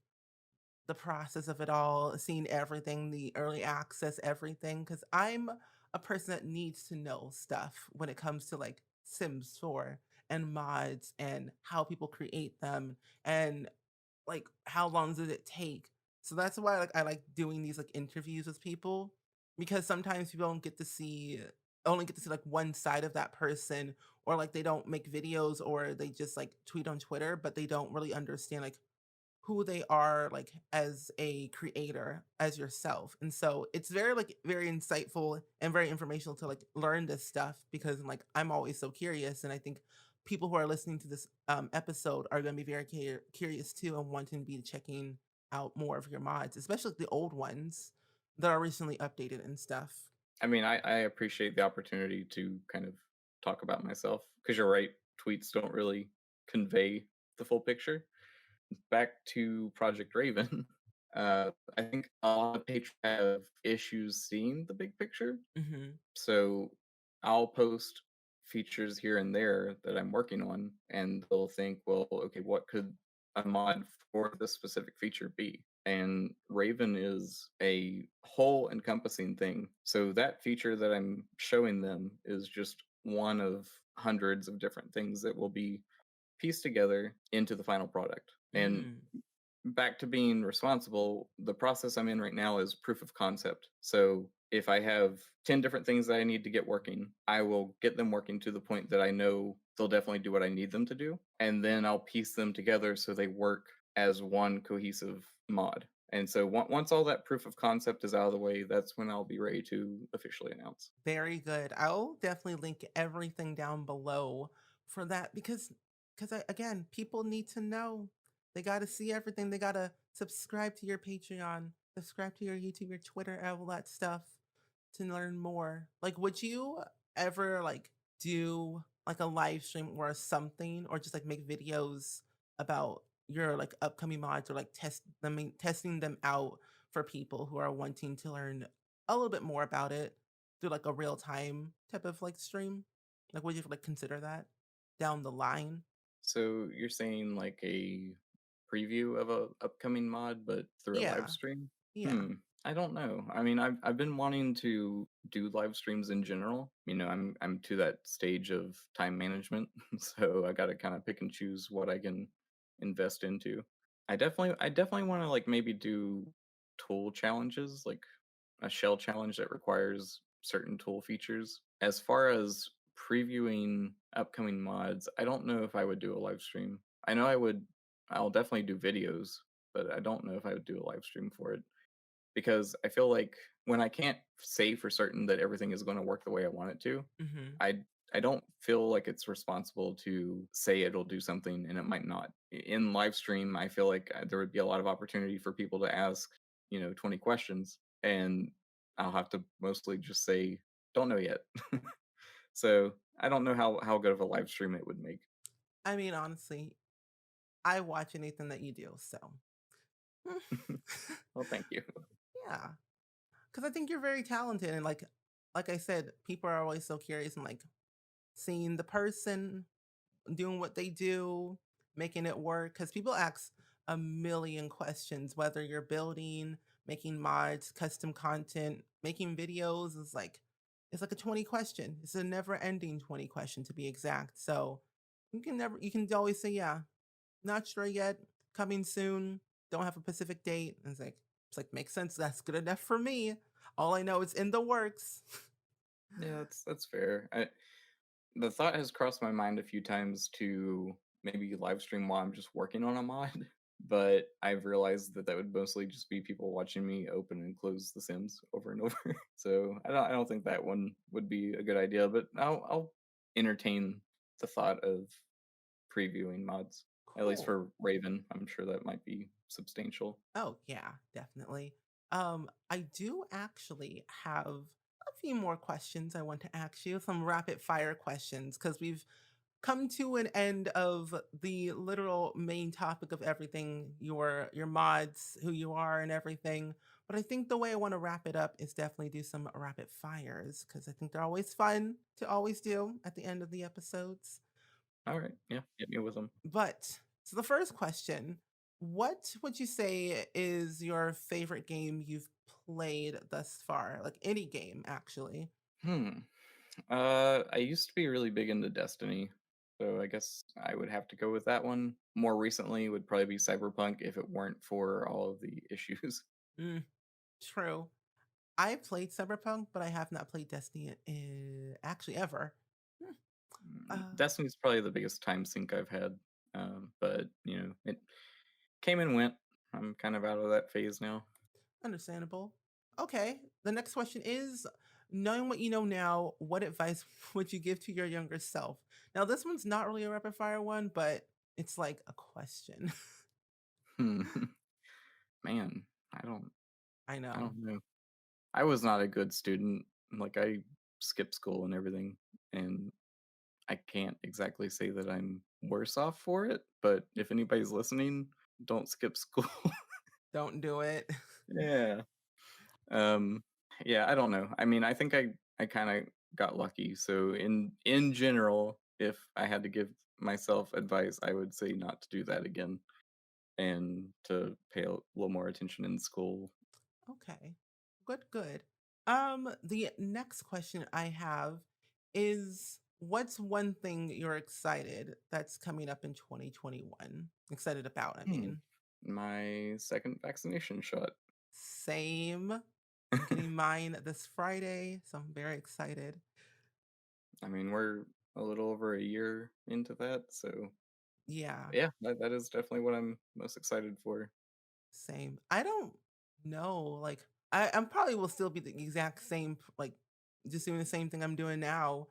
the process of it all, seeing everything, the early access, everything. Because I'm a person that needs to know stuff when it comes to like Sims 4 and mods and how people create them and like how long does it take. So that's why like I like doing these like interviews with people because sometimes people don't get to see only get to see like one side of that person, or like they don't make videos or they just like tweet on Twitter but they don't really understand like who they are like as a creator as yourself. And so it's very like very insightful and very informational to like learn this stuff because I'm always so curious, and I think people who are listening to this episode are going to be very curious too and wanting to be checking out more of your mods, especially the old ones that are recently updated and stuff. I mean, I appreciate the opportunity to kind of talk about myself because you're right. Tweets don't really convey the full picture. Back to Project Raven. I think a lot of patrons have issues seeing the big picture. Hmm. So I'll post features here and there that I'm working on, and they'll think, well, okay, what could a mod for this specific feature be? And Raven is a whole encompassing thing. So that feature that I'm showing them is just one of hundreds of different things that will be pieced together into the final product. And Mm, back to being responsible, the process I'm in right now is proof of concept. So if I have 10 different things that I need to get working, I will get them working to the point that I know they'll definitely do what I need them to do. And then I'll piece them together so they work as one cohesive mod. And so once all that proof of concept is out of the way, that's when I'll be ready to officially announce. very good. I'll definitely link everything down below for that because again, people need to know. They got to see everything. They got to subscribe to your Patreon, subscribe to your YouTube, your Twitter, all that stuff to learn more. Like, would you ever like do like a live stream or something, or just like make videos about your like upcoming mods, or like testing them out for people who are wanting to learn a little bit more about it through like a real time type of like stream? Like, would you like consider that down the line? So you're saying like a preview of a upcoming mod, but through a live Yeah, stream? yeah. Hmm. I don't know. I mean, I've been wanting to do live streams in general. You know, I'm to that stage of time management, so I got to kind of pick and choose what I can invest into. I definitely want to like maybe do tool challenges, like a shell challenge that requires certain tool features. As far as previewing upcoming mods, I don't know if I would do a live stream. I know I'll definitely do videos, but I don't know if I would do a live stream for it because I feel like when I can't say for certain that everything is going to work the way I want it to, Hmm. I I don't feel like it's responsible to say it'll do something and it might not. In live stream, I feel like there would be a lot of opportunity for people to ask, 20 questions, and I'll have to mostly just say, "Don't know yet." So I don't know how good of a live stream it would make. I mean, honestly, I watch anything that you do, so Well, thank you. yeah. Because I think you're very talented, and like I said, people are always so curious and like seeing the person doing what they do, making it work. Because people ask a million questions, whether you're building, making mods, custom content, making videos. It's like a 20 question. It's a never ending 20 question to be exact. So you can always say, yeah, not sure yet, coming soon, don't have a specific date. And it's like makes sense. That's good enough for me. All I know is in the works. Yeah, that's fair. The thought has crossed my mind a few times to maybe live stream while I'm just working on a mod, but I've realized that that would mostly just be people watching me open and close The Sims over and over. So I don't think that one would be a good idea, but I'll entertain the thought of previewing mods. At least Cool. for Raven, I'm sure that might be substantial. Oh, yeah, definitely. I do actually have a few more questions I want to ask you, some rapid fire questions, because we've come to an end of the literal main topic of everything, your mods, who you are and everything. But I think the way I want to wrap it up is definitely do some rapid fires, because I think they're always fun to always do at the end of the episodes. All right, yeah, hit me with them. But so the first question, what would you say is your favorite game you've played thus far? Like any game, actually. Hmm. I used to be really big into Destiny, so I guess I would have to go with that one. More recently would probably be Cyberpunk if it weren't for all of the issues. Mm, true. I played Cyberpunk, but I have not played Destiny actually ever. Hmm, Destiny's probably the biggest time sink I've had, but it came and went. I'm kind of out of that phase now. understandable. Okay, the next question is, knowing what you know now, what advice would you give to your younger self? Now, this one's not really a rapid fire one, but it's like a question. Hmm. Man, I don't, I I know. don't know. I was not a good student. Like I skipped school and everything, and I can't exactly say that I'm worse off for it, but if anybody's listening, don't skip school. Don't do it. Yeah. Um, yeah, I don't know. I mean, I think I kind of got lucky. So in general, if I had to give myself advice, I would say not to do that again and to pay a little more attention in school. Okay. Good, good. The next question I have is what's one thing you're excited that's coming up in 2021? Excited about, I Hmm, mean. my second vaccination shot. Same. I'm getting mine this Friday, so I'm very excited. I mean, we're a little over a year into that, so Yeah, yeah, that is definitely what I'm most excited for. same. I don't know. Like, I'm probably will still be the exact same, like, just doing the same thing I'm doing now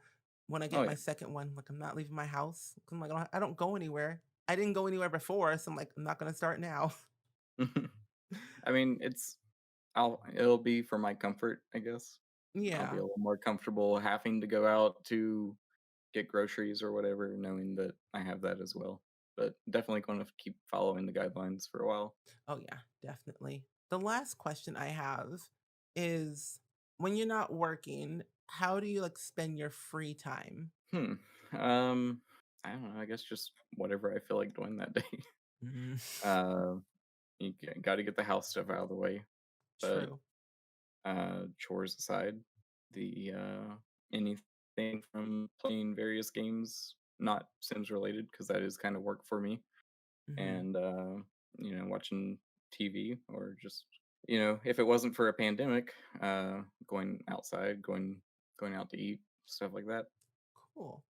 when I Oh get my yeah. second one. Like, I'm not leaving my house. 'Cause I'm like, I don't go anywhere. I didn't go anywhere before, so I'm like, I'm not gonna start now. I mean, it'll be for my comfort, I guess. I'll be Yeah. a little more comfortable having to go out to get groceries or whatever, knowing that I have that as well. But definitely going to keep following the guidelines for a while. Oh yeah, definitely. The last question I have is when you're not working, how do you like spend your free time? Hmm. Um, I don't know. I guess just whatever I feel like doing that day. Mm, uh, you got to get the house stuff out of the way. But true. chores aside, the anything from playing various games, not Sims related, because that is kind of work for me, Hmm. and watching TV or just if it wasn't for a pandemic, going outside, going out to eat, stuff like that. Cool.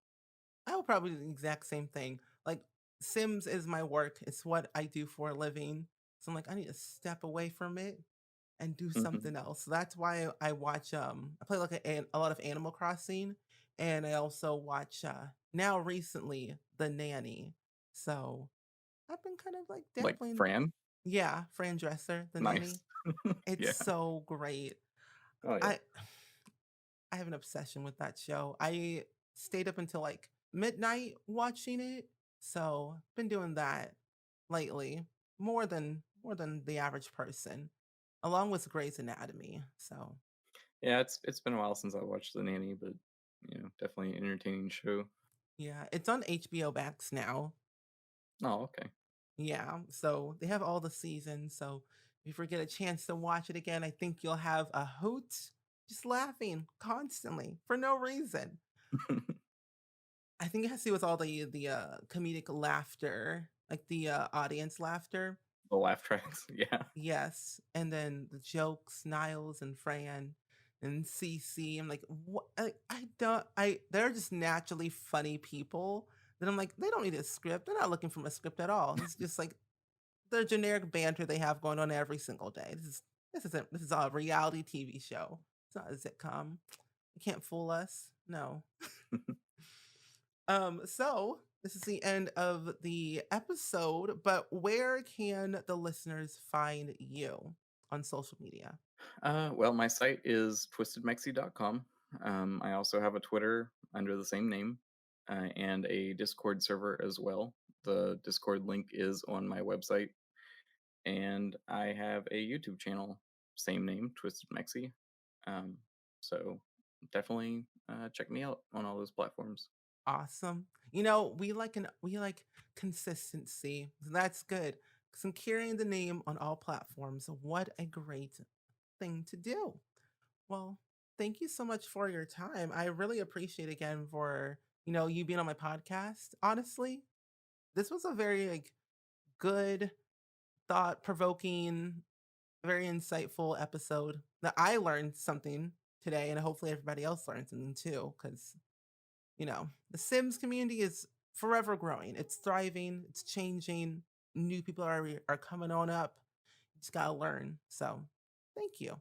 I would probably do the exact same thing. Like Sims is my work. It's what I do for a living. So I'm like, I need to step away from it and do Hmm. something else. So that's why I watch I play like a lot of Animal Crossing and I also watch now recently The Nanny. So I've been kind of like Like dabbling. Fran, Yeah, Fran Dresser, The nice. Nanny. It's Yeah. so great. Oh yeah. I I have an obsession with that show. I stayed up until like midnight watching it. So, been doing that lately more than the average person, along with Grey's Anatomy. So, Yeah, it's been a while since I watched The Nanny, but definitely an entertaining show. yeah, it's on HBO Max now. Oh, okay. Yeah, so they have all the seasons. So, if you get a chance to watch it again, I think you'll have a hoot just laughing constantly for no reason. I think it has to do with all the comedic laughter, like the, audience laughter. The laugh tracks, yeah. Yes, and then the jokes, Niles and Fran and Cece. I'm like, "What?" I don't they're just naturally funny people that I'm like, "They don't need a script. They're not looking from a script at all. It's just like the generic banter they have going on every single day. This is a reality TV show. It's not a sitcom. You can't fool us. No." So this is the end of the episode, but where can the listeners find you on social media? Well, my site is twistedmexi.com. I also have a Twitter under the same name, and a Discord server as well. The Discord link is on my website, and I have a YouTube channel, same name, Twisted Mexi. Um, so definitely check me out on all those platforms. Awesome. We like consistency. That's good. Because I'm carrying the name on all platforms. What a great thing to do. Well, thank you so much for your time. I really appreciate again for, you being on my podcast. Honestly, this was a very like good, thought provoking, very insightful episode that I learned something today, and hopefully everybody else learned something too. Because the Sims community is forever growing. It's thriving. It's changing. New people are coming on up. You just gotta learn. So, thank you.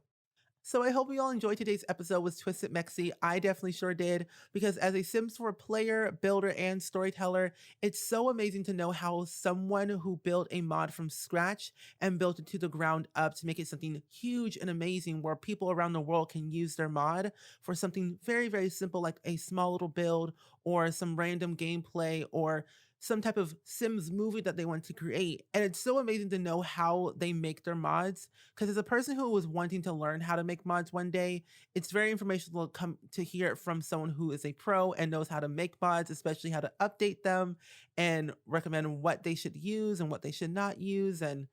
So I hope you all enjoyed today's episode with Twisted Mexi. I definitely sure did, because as a Sims 4 player, builder, and storyteller, it's so amazing to know how someone who built a mod from scratch and built it to the ground up to make it something huge and amazing where people around the world can use their mod for something very, very simple like a small little build or some random gameplay or some type of Sims movie that they want to create. And it's so amazing to know how they make their mods. Because as a person who was wanting to learn how to make mods one day, it's very informational to come to hear it from someone who is a pro and knows how to make mods, especially how to update them and recommend what they should use and what they should not use and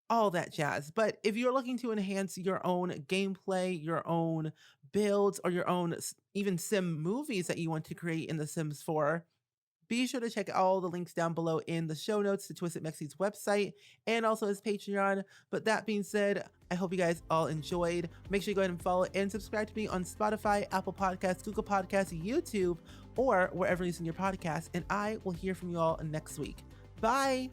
all that jazz. But if you're looking to enhance your own gameplay, your own builds, or your own even sim movies that you want to create in The Sims 4, be sure to check all the links down below in the show notes to Twisted Mexi's website and also his Patreon. But that being said, I hope you guys all enjoyed. Make sure you go ahead and follow and subscribe to me on Spotify, Apple Podcasts, Google Podcasts, YouTube, or wherever you listen to your podcast. And I will hear from you all next week. Bye.